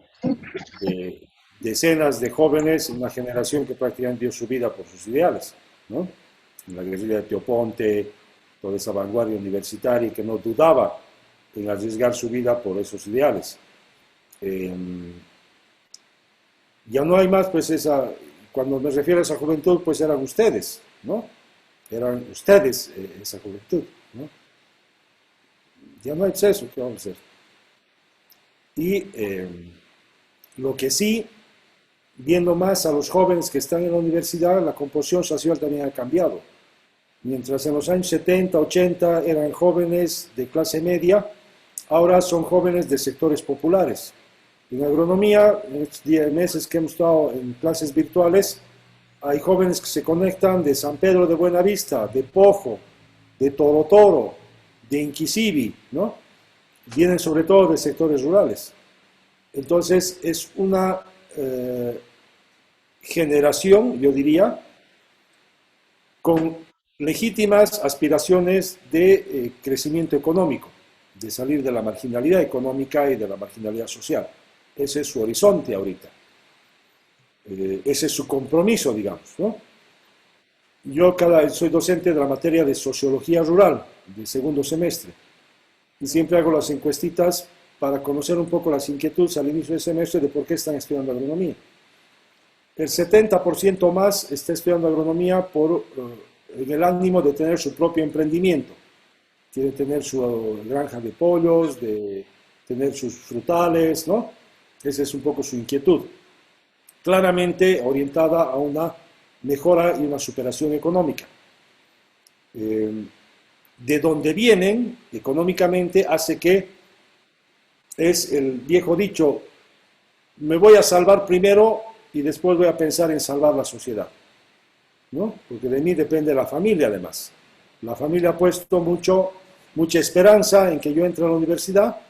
Decenas de jóvenes, una generación que prácticamente dio su vida por sus ideales, ¿no? La guerrilla de Teoponte, toda esa vanguardia universitaria que no dudaba en arriesgar su vida por esos ideales. Ya no hay más, pues cuando me refiero a esa juventud, pues eran ustedes, ¿no? Eran ustedes esa juventud, ¿no? Ya no hay exceso, ¿qué vamos a hacer? Y lo que sí, viendo más a los jóvenes que están en la universidad, la composición social también ha cambiado. Mientras en los años 70, 80 eran jóvenes de clase media, ahora son jóvenes de sectores populares. En agronomía, en estos 10 meses que hemos estado en clases virtuales, hay jóvenes que se conectan de San Pedro de Buenavista, de Pojo, de Toro Toro, de Inquisivi, ¿no? Vienen sobre todo de sectores rurales. Entonces es una generación, yo diría, con legítimas aspiraciones de crecimiento económico, de salir de la marginalidad económica y de la marginalidad social. Ese es su horizonte ahorita. Ese es su compromiso, digamos, ¿no? Yo soy docente de la materia de sociología rural, de segundo semestre, y siempre hago las encuestitas para conocer un poco las inquietudes al inicio del semestre de por qué están estudiando agronomía. El 70% más está estudiando agronomía en el ánimo de tener su propio emprendimiento. Quiere tener su granja de pollos, de tener sus frutales, ¿no? Esa es un poco su inquietud. Claramente orientada a una mejora y una superación económica. De donde vienen económicamente hace que es el viejo dicho, me voy a salvar primero y después voy a pensar en salvar la sociedad, ¿no? Porque de mí depende la familia además. La familia ha puesto mucha esperanza en que yo entre a la universidad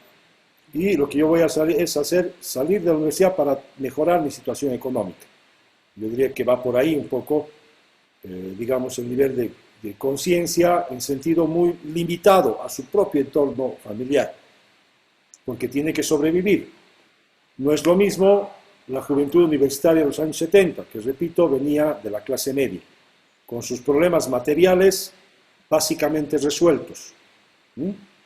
y lo que yo voy a salir de la universidad para mejorar mi situación económica. Yo diría que va por ahí un poco, digamos, el nivel de conciencia en sentido muy limitado a su propio entorno familiar, porque tiene que sobrevivir. No es lo mismo la juventud universitaria de los años 70, que repito, venía de la clase media, con sus problemas materiales básicamente resueltos,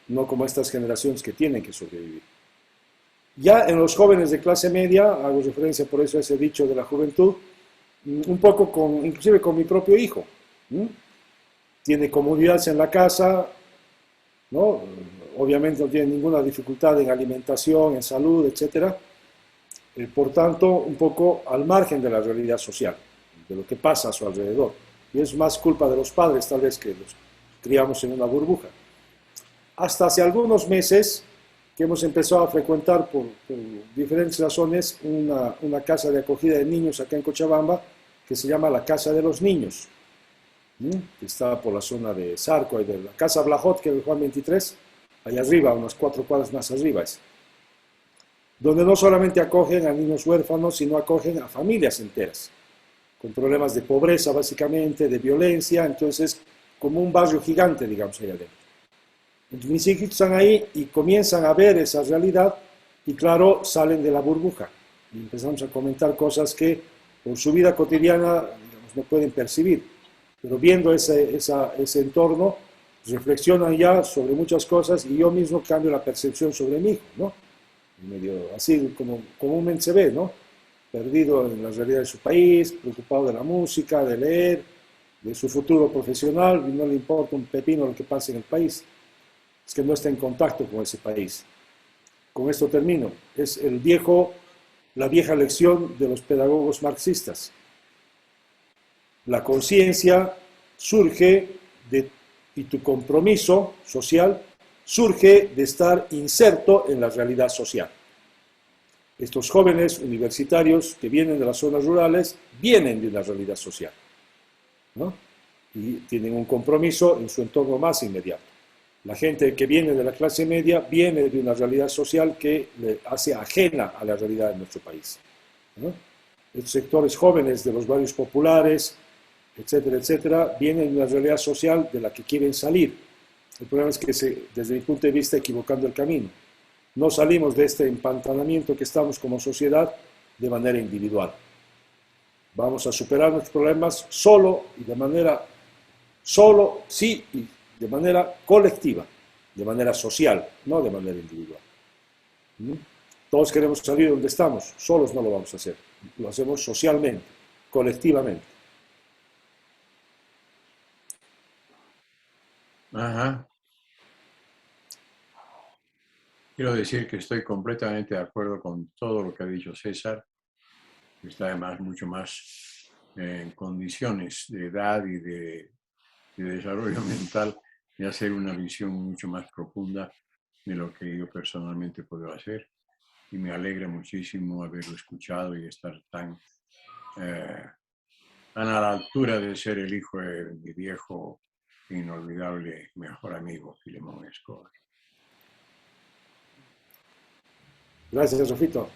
no como estas generaciones que tienen que sobrevivir. Ya en los jóvenes de clase media, hago referencia por eso a ese dicho de la juventud, un poco inclusive con mi propio hijo. Tiene comodidades en la casa, ¿no? Obviamente no tiene ninguna dificultad en alimentación, en salud, etc. Por tanto, un poco al margen de la realidad social, de lo que pasa a su alrededor. Y es más culpa de los padres, tal vez, que los criamos en una burbuja. Hasta hace algunos meses que hemos empezado a frecuentar por diferentes razones una casa de acogida de niños acá en Cochabamba que se llama la Casa de los Niños. que está por la zona de Zarco y de la Casa Blajot, que es el Juan 23, allá arriba, unas 4 cuadras más arriba, donde no solamente acogen a niños huérfanos, sino acogen a familias enteras, con problemas de pobreza básicamente, de violencia, entonces como un barrio gigante, digamos, allá adentro. Entonces mis hijos están ahí y comienzan a ver esa realidad y claro, salen de la burbuja y empezamos a comentar cosas que por su vida cotidiana, digamos, no pueden percibir, pero viendo ese entorno, reflexionan ya sobre muchas cosas y yo mismo cambio la percepción sobre mi hijo, ¿no? Medio así como comúnmente se ve, ¿no? Perdido en la realidad de su país, preocupado de la música, de leer, de su futuro profesional, y no le importa un pepino lo que pase en el país. Es que no está en contacto con ese país. Con esto termino. Es la vieja lección de los pedagogos marxistas. La conciencia surge y tu compromiso social surge de estar inserto en la realidad social. Estos jóvenes universitarios que vienen de las zonas rurales vienen de una realidad social, ¿no? Y tienen un compromiso en su entorno más inmediato. La gente que viene de la clase media viene de una realidad social que le hace ajena a la realidad de nuestro país, ¿no? Estos sectores jóvenes de los barrios populares, etcétera, etcétera, vienen de una realidad social de la que quieren salir. El problema es que desde mi punto de vista, equivocando el camino. No salimos de este empantanamiento que estamos como sociedad de manera individual. Vamos a superar nuestros problemas solo y de manera colectiva, de manera social, no de manera individual. Todos queremos salir de donde estamos, solos no lo vamos a hacer. Lo hacemos socialmente, colectivamente. Ajá. Quiero decir que estoy completamente de acuerdo con todo lo que ha dicho César, que está además mucho más en condiciones de edad y de desarrollo mental de hacer una visión mucho más profunda de lo que yo personalmente puedo hacer. Y me alegra muchísimo haberlo escuchado y estar tan a la altura de ser el hijo de mi viejo inolvidable mejor amigo, Filemón Escobar. Gracias, Rafito.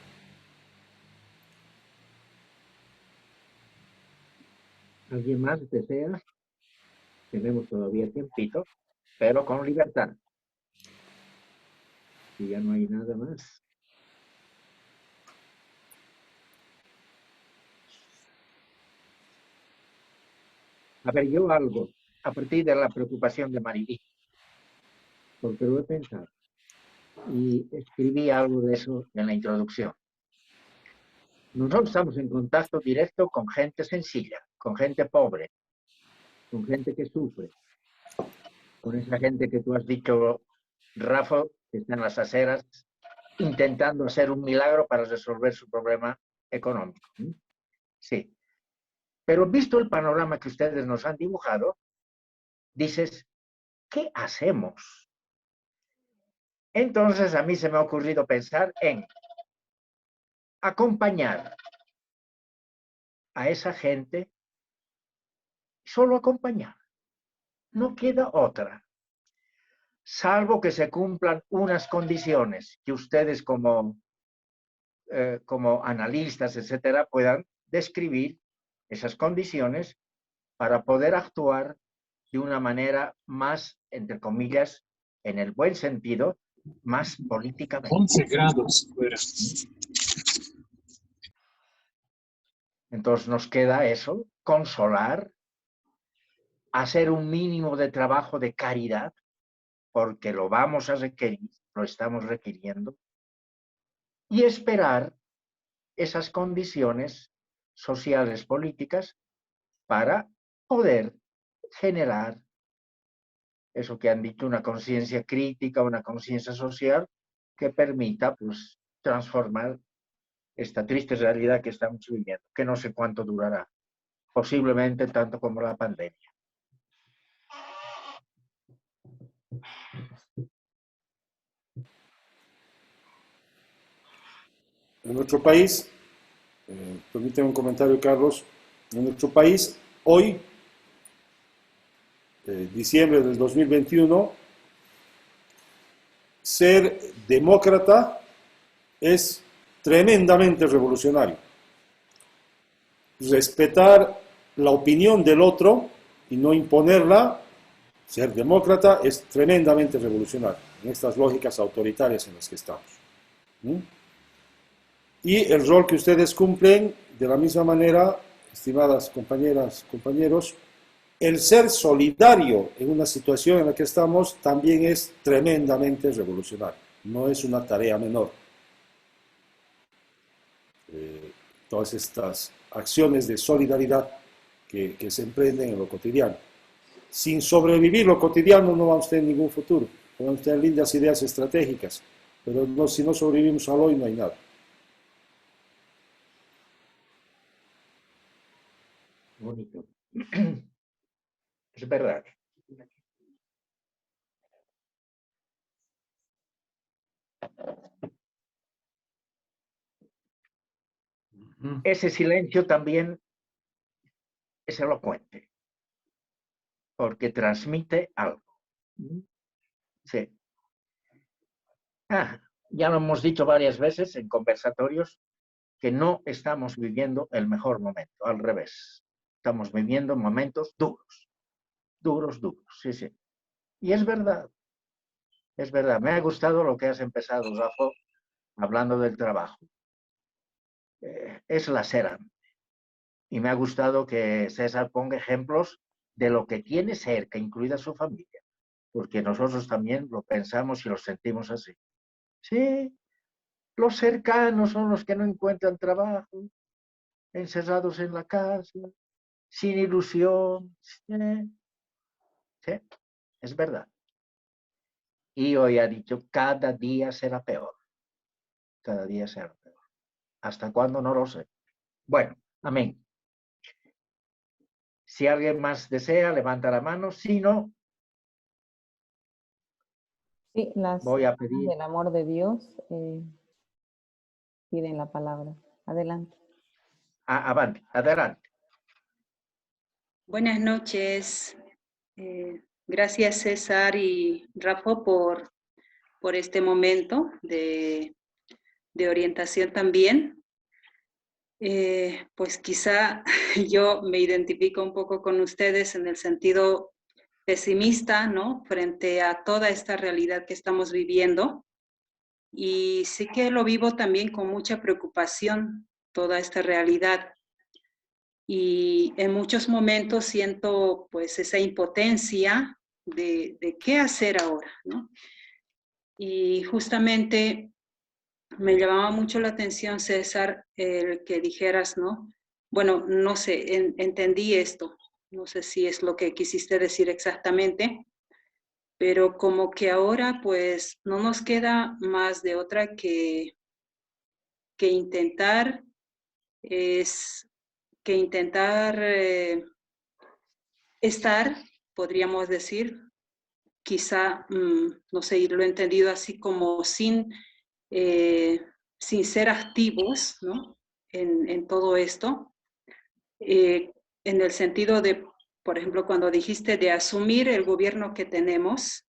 ¿Alguien más desea? Tenemos todavía tiempito, pero con libertad. Y ya no hay nada más. A ver, yo algo, a partir de la preocupación de Maribí, porque lo he pensado, y escribí algo de eso en la introducción. Nosotros estamos en contacto directo con gente sencilla, con gente pobre, con gente que sufre, con esa gente que tú has dicho, Rafa, que está en las aceras, intentando hacer un milagro para resolver su problema económico. Sí. Pero visto el panorama que ustedes nos han dibujado, dices, ¿qué hacemos? Entonces a mí se me ha ocurrido pensar en acompañar a esa gente, solo acompañar. No queda otra. Salvo que se cumplan unas condiciones que ustedes como analistas, etcétera, puedan describir esas condiciones para poder actuar de una manera más, entre comillas, en el buen sentido, más políticamente. 11 grados fuera. Entonces nos queda eso, consolar, hacer un mínimo de trabajo de caridad, porque lo vamos a requerir, lo estamos requiriendo, y esperar esas condiciones sociales, políticas, para poder generar eso que han dicho, una conciencia crítica, una conciencia social que permita pues, transformar esta triste realidad que estamos viviendo, que no sé cuánto durará, posiblemente tanto como la pandemia. En nuestro país, permíteme un comentario, Carlos, en nuestro país hoy diciembre del 2021, ser demócrata es tremendamente revolucionario. Respetar la opinión del otro y no imponerla, ser demócrata es tremendamente revolucionario en estas lógicas autoritarias en las que estamos. Y el rol que ustedes cumplen, de la misma manera, estimadas compañeras, compañeros, el ser solidario en una situación en la que estamos también es tremendamente revolucionario. No es una tarea menor. Todas estas acciones de solidaridad que se emprenden en lo cotidiano. Sin sobrevivir lo cotidiano no vamos a tener ningún futuro. Podemos tener lindas ideas estratégicas, pero no, si no sobrevivimos al hoy no hay nada. Bonito. Es verdad. Ese silencio también es elocuente, porque transmite algo. Sí. Ya lo hemos dicho varias veces en conversatorios, que no estamos viviendo el mejor momento, al revés. Estamos viviendo momentos duros, duros, sí, sí. Y es verdad, es verdad. Me ha gustado lo que has empezado, Rafa, hablando del trabajo. Es lacerante. Y me ha gustado que César ponga ejemplos de lo que tiene cerca, incluida su familia, porque nosotros también lo pensamos y lo sentimos así. Sí, los cercanos son los que no encuentran trabajo, encerrados en la casa, sin ilusión. Sí, es verdad. Y hoy ha dicho, cada día será peor. Cada día será peor. ¿Hasta cuándo? No lo sé. Bueno, amén. Si alguien más desea, levanta la mano. Si no, Sí, las voy a pedir. del amor de Dios piden la palabra. Adelante. Adelante. Buenas noches. Gracias César y Rafa por este momento de orientación también. Pues quizá yo me identifico un poco con ustedes en el sentido pesimista, ¿no? Frente a toda esta realidad que estamos viviendo. Y sí que lo vivo también con mucha preocupación, toda esta realidad. Y en muchos momentos siento pues esa impotencia de qué hacer ahora, ¿no? Y justamente me llamaba mucho la atención, César, el que dijeras, ¿no? Bueno, no sé, entendí esto, no sé si es lo que quisiste decir exactamente, pero como que ahora pues no nos queda más de otra que intentar, estar, podríamos decir, quizá, no sé, lo he entendido así como sin ser activos, ¿no? En todo esto, en el sentido de, por ejemplo, cuando dijiste de asumir el gobierno que tenemos,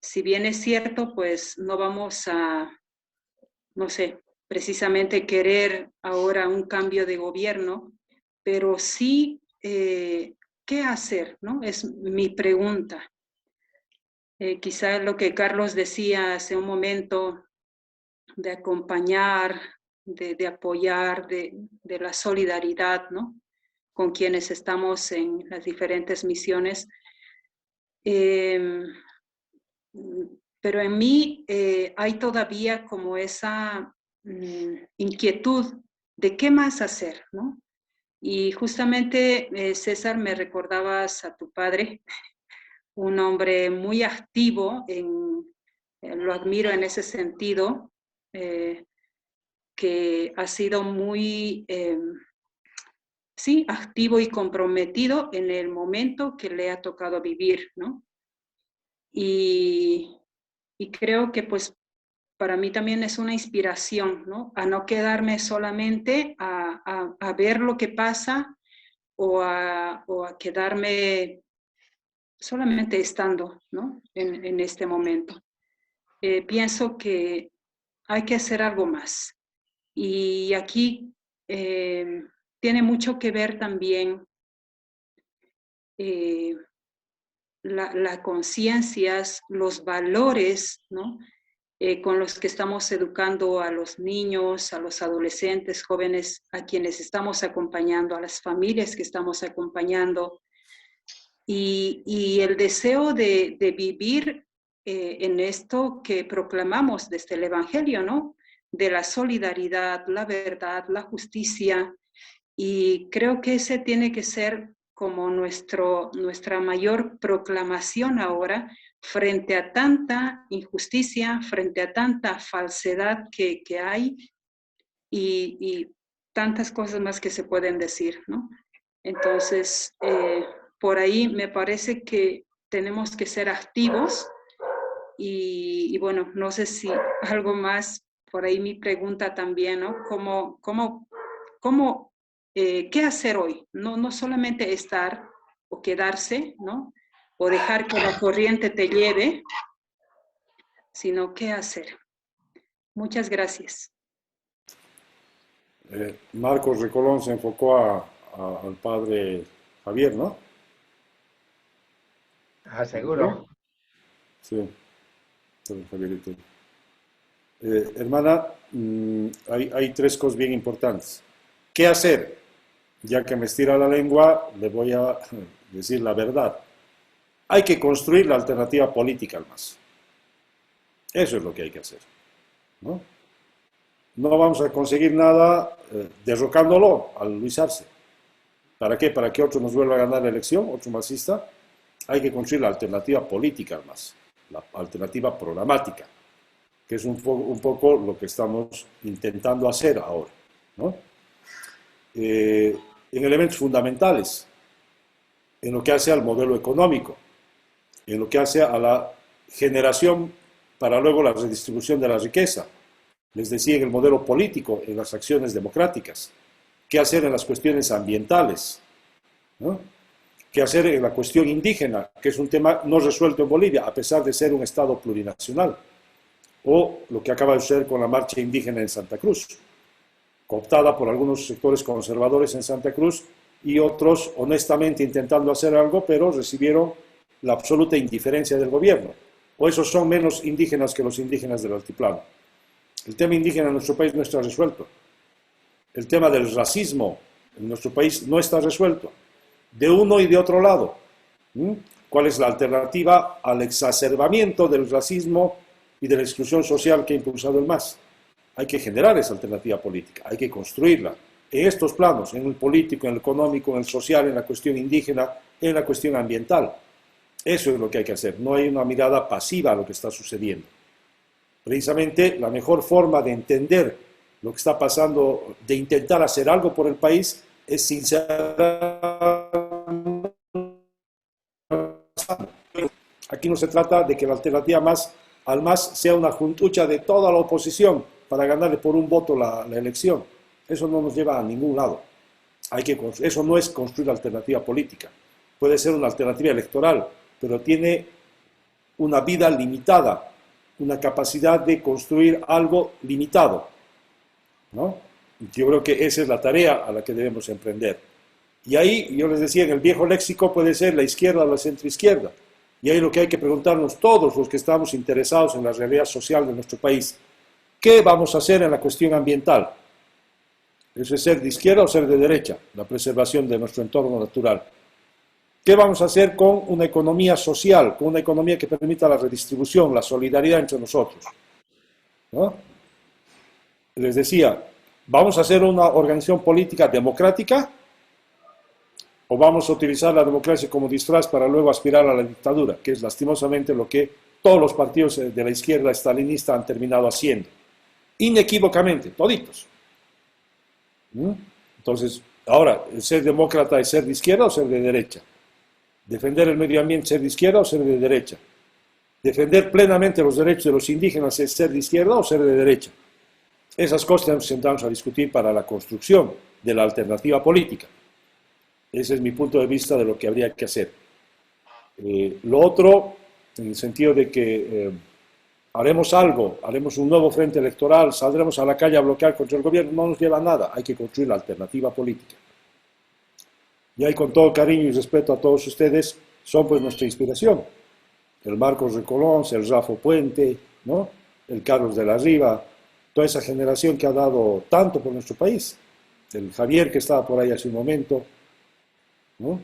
si bien es cierto, pues no vamos a, no sé, precisamente querer ahora un cambio de gobierno, pero sí, ¿qué hacer? ¿No? Es mi pregunta. Quizá lo que Carlos decía hace un momento, de acompañar, de apoyar, de la solidaridad, ¿no? Con quienes estamos en las diferentes misiones. Pero en mí hay todavía como esa inquietud de qué más hacer, ¿no? Y justamente, César, me recordabas a tu padre, un hombre muy activo, lo admiro en ese sentido, que ha sido muy, sí, activo y comprometido en el momento que le ha tocado vivir, ¿no? Y creo que pues para mí también es una inspiración, ¿no? A no quedarme solamente a ver lo que pasa o a quedarme solamente estando, ¿no? en este momento. Pienso que hay que hacer algo más. Y aquí tiene mucho que ver también la conciencias, los valores, ¿no? Con los que estamos educando a los niños, a los adolescentes, jóvenes, a quienes estamos acompañando, a las familias que estamos acompañando. Y el deseo de vivir en esto que proclamamos desde el Evangelio, ¿no? De la solidaridad, la verdad, la justicia. Y creo que ese tiene que ser como nuestra mayor proclamación ahora frente a tanta injusticia, frente a tanta falsedad que hay y tantas cosas más que se pueden decir, ¿no? Entonces, por ahí me parece que tenemos que ser activos y bueno, no sé si algo más, por ahí mi pregunta también, ¿no? ¿Qué hacer hoy? No solamente estar o quedarse, ¿no? O dejar que la corriente te lleve, sino qué hacer. Muchas gracias. Marcos Recolón se enfocó al padre Javier, ¿no? Seguro. Sí, padre Javierito. Hermana, hay tres cosas bien importantes. ¿Qué hacer? Ya que me estira la lengua, le voy a decir la verdad. Hay que construir la alternativa política al MAS. Eso es lo que hay que hacer, ¿no? No vamos a conseguir nada derrocándolo al Luis Arce. ¿Para qué? ¿Para que otro nos vuelva a ganar la elección, otro masista? Hay que construir la alternativa política al MAS, la alternativa programática, que es un poco lo que estamos intentando hacer ahora, ¿no? En elementos fundamentales, en lo que hace al modelo económico, en lo que hace a la generación para luego la redistribución de la riqueza. Les decía, en el modelo político, en las acciones democráticas. ¿Qué hacer en las cuestiones ambientales? ¿No? ¿Qué hacer en la cuestión indígena, que es un tema no resuelto en Bolivia, a pesar de ser un Estado plurinacional? O lo que acaba de suceder con la marcha indígena en Santa Cruz, cooptada por algunos sectores conservadores en Santa Cruz y otros honestamente intentando hacer algo, pero recibieron la absoluta indiferencia del gobierno. O esos son menos indígenas que los indígenas del altiplano. El tema indígena en nuestro país no está resuelto. El tema del racismo en nuestro país no está resuelto. De uno y de otro lado. ¿Cuál es la alternativa al exacerbamiento del racismo y de la exclusión social que ha impulsado el MAS? Hay que generar esa alternativa política, hay que construirla en estos planos, en el político, en el económico, en el social, en la cuestión indígena, en la cuestión ambiental. Eso es lo que hay que hacer, no hay una mirada pasiva a lo que está sucediendo. Precisamente la mejor forma de entender lo que está pasando, de intentar hacer algo por el país, es sincerar. Aquí no se trata de que la alternativa al MAS sea una juntucha de toda la oposición para ganarle por un voto la elección. Eso no nos lleva a ningún lado. Eso no es construir alternativa política. Puede ser una alternativa electoral, pero tiene una vida limitada, una capacidad de construir algo limitado, ¿no? Yo creo que esa es la tarea a la que debemos emprender. Y ahí, yo les decía, en el viejo léxico puede ser la izquierda o la centroizquierda. Y ahí lo que hay que preguntarnos todos los que estamos interesados en la realidad social de nuestro país, ¿qué vamos a hacer en la cuestión ambiental? ¿Eso es ser de izquierda o ser de derecha? La preservación de nuestro entorno natural. ¿Qué vamos a hacer con una economía social, con una economía que permita la redistribución, la solidaridad entre nosotros? ¿No? Les decía, ¿vamos a hacer una organización política democrática o vamos a utilizar la democracia como disfraz para luego aspirar a la dictadura? Que es lastimosamente lo que todos los partidos de la izquierda estalinista han terminado haciendo. Inequívocamente, toditos. Entonces, ahora, ¿ser demócrata es ser de izquierda o ser de derecha? ¿Defender el medio ambiente es ser de izquierda o ser de derecha? ¿Defender plenamente los derechos de los indígenas es ser de izquierda o ser de derecha? Esas cosas tenemos que sentarnos a discutir para la construcción de la alternativa política. Ese es mi punto de vista de lo que habría que hacer. Lo otro, en el sentido de que haremos algo, haremos un nuevo frente electoral, saldremos a la calle a bloquear contra el gobierno, no nos lleva a nada, hay que construir la alternativa política. Y ahí, con todo cariño y respeto a todos ustedes, son pues nuestra inspiración. El Marcos Recolons, el Rafa Puente, ¿no? El Carlos de la Riva, toda esa generación que ha dado tanto por nuestro país. El Javier, que estaba por ahí hace un momento, ¿no?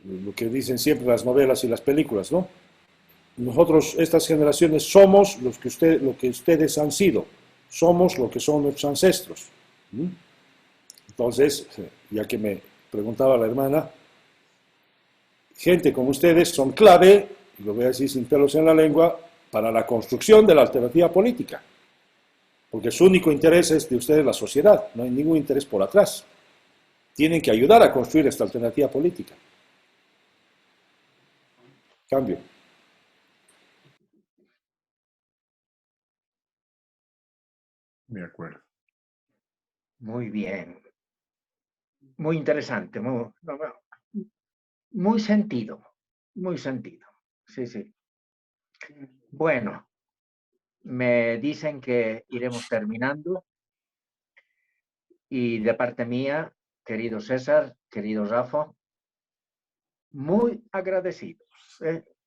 Lo que dicen siempre las novelas y las películas, ¿no? Nosotros, estas generaciones, somos lo que ustedes han sido. Somos lo que son nuestros ancestros. Entonces, ya que me preguntaba la hermana, gente como ustedes son clave, y lo voy a decir sin pelos en la lengua, para la construcción de la alternativa política. Porque su único interés es de ustedes la sociedad, no hay ningún interés por atrás. Tienen que ayudar a construir esta alternativa política. Cambio. De acuerdo. Muy bien. Muy interesante, muy sentido, muy sentido. Sí, sí. Bueno, me dicen que iremos terminando y de parte mía, querido César, querido Rafa, muy agradecidos,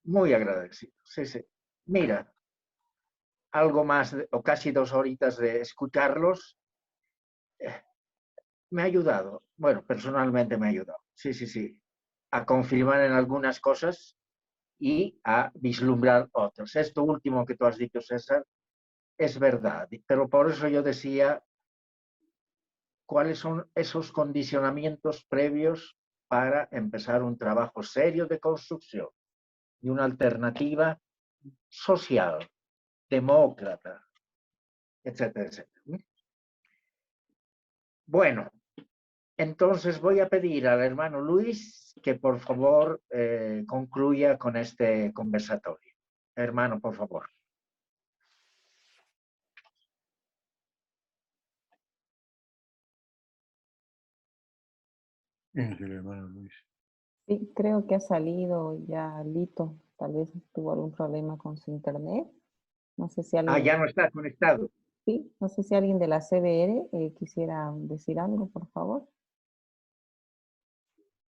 muy agradecidos. Sí, sí. Mira, algo más o casi 2 horitas de escucharlos me ha ayudado. Bueno, personalmente me ha ayudado. Sí, sí, sí. A confirmar en algunas cosas y a vislumbrar otras. Esto último que tú has dicho, César, es verdad. Pero por eso yo decía, ¿cuáles son esos condicionamientos previos para empezar un trabajo serio de construcción y una alternativa social, demócrata, etcétera, etcétera? Bueno, entonces voy a pedir al hermano Luis que por favor concluya con este conversatorio. Hermano, por favor. ¿Quién es el hermano Luis? Sí, creo que ha salido ya Lito. Tal vez tuvo algún problema con su internet. No sé si alguien... ya no está conectado. Sí, no sé si alguien de la CBR quisiera decir algo, por favor.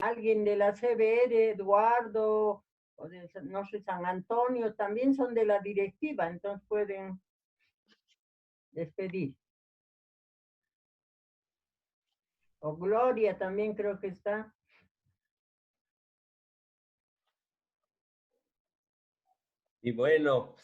Alguien de la CBR, Eduardo, o de, no sé, San Antonio, también son de la directiva, entonces pueden despedir. O Gloria también creo que está. Y bueno,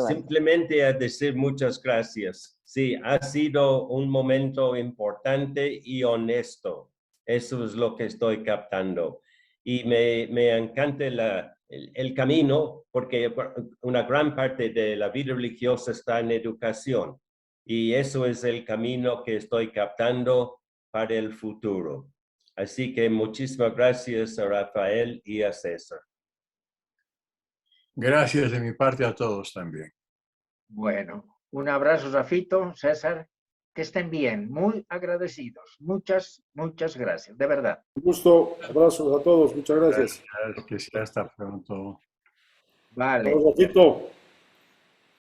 simplemente a decir muchas gracias. Sí, ha sido un momento importante y honesto. Eso es lo que estoy captando. Y me encanta el camino, porque una gran parte de la vida religiosa está en educación. Y eso es el camino que estoy captando para el futuro. Así que muchísimas gracias a Rafael y a César. Gracias de mi parte a todos también. Bueno, un abrazo, Rafito, César, que estén bien, muy agradecidos. Muchas, muchas gracias, de verdad. Un gusto, abrazos a todos, muchas gracias. Gracias, que sea hasta pronto. Vale. Rafito.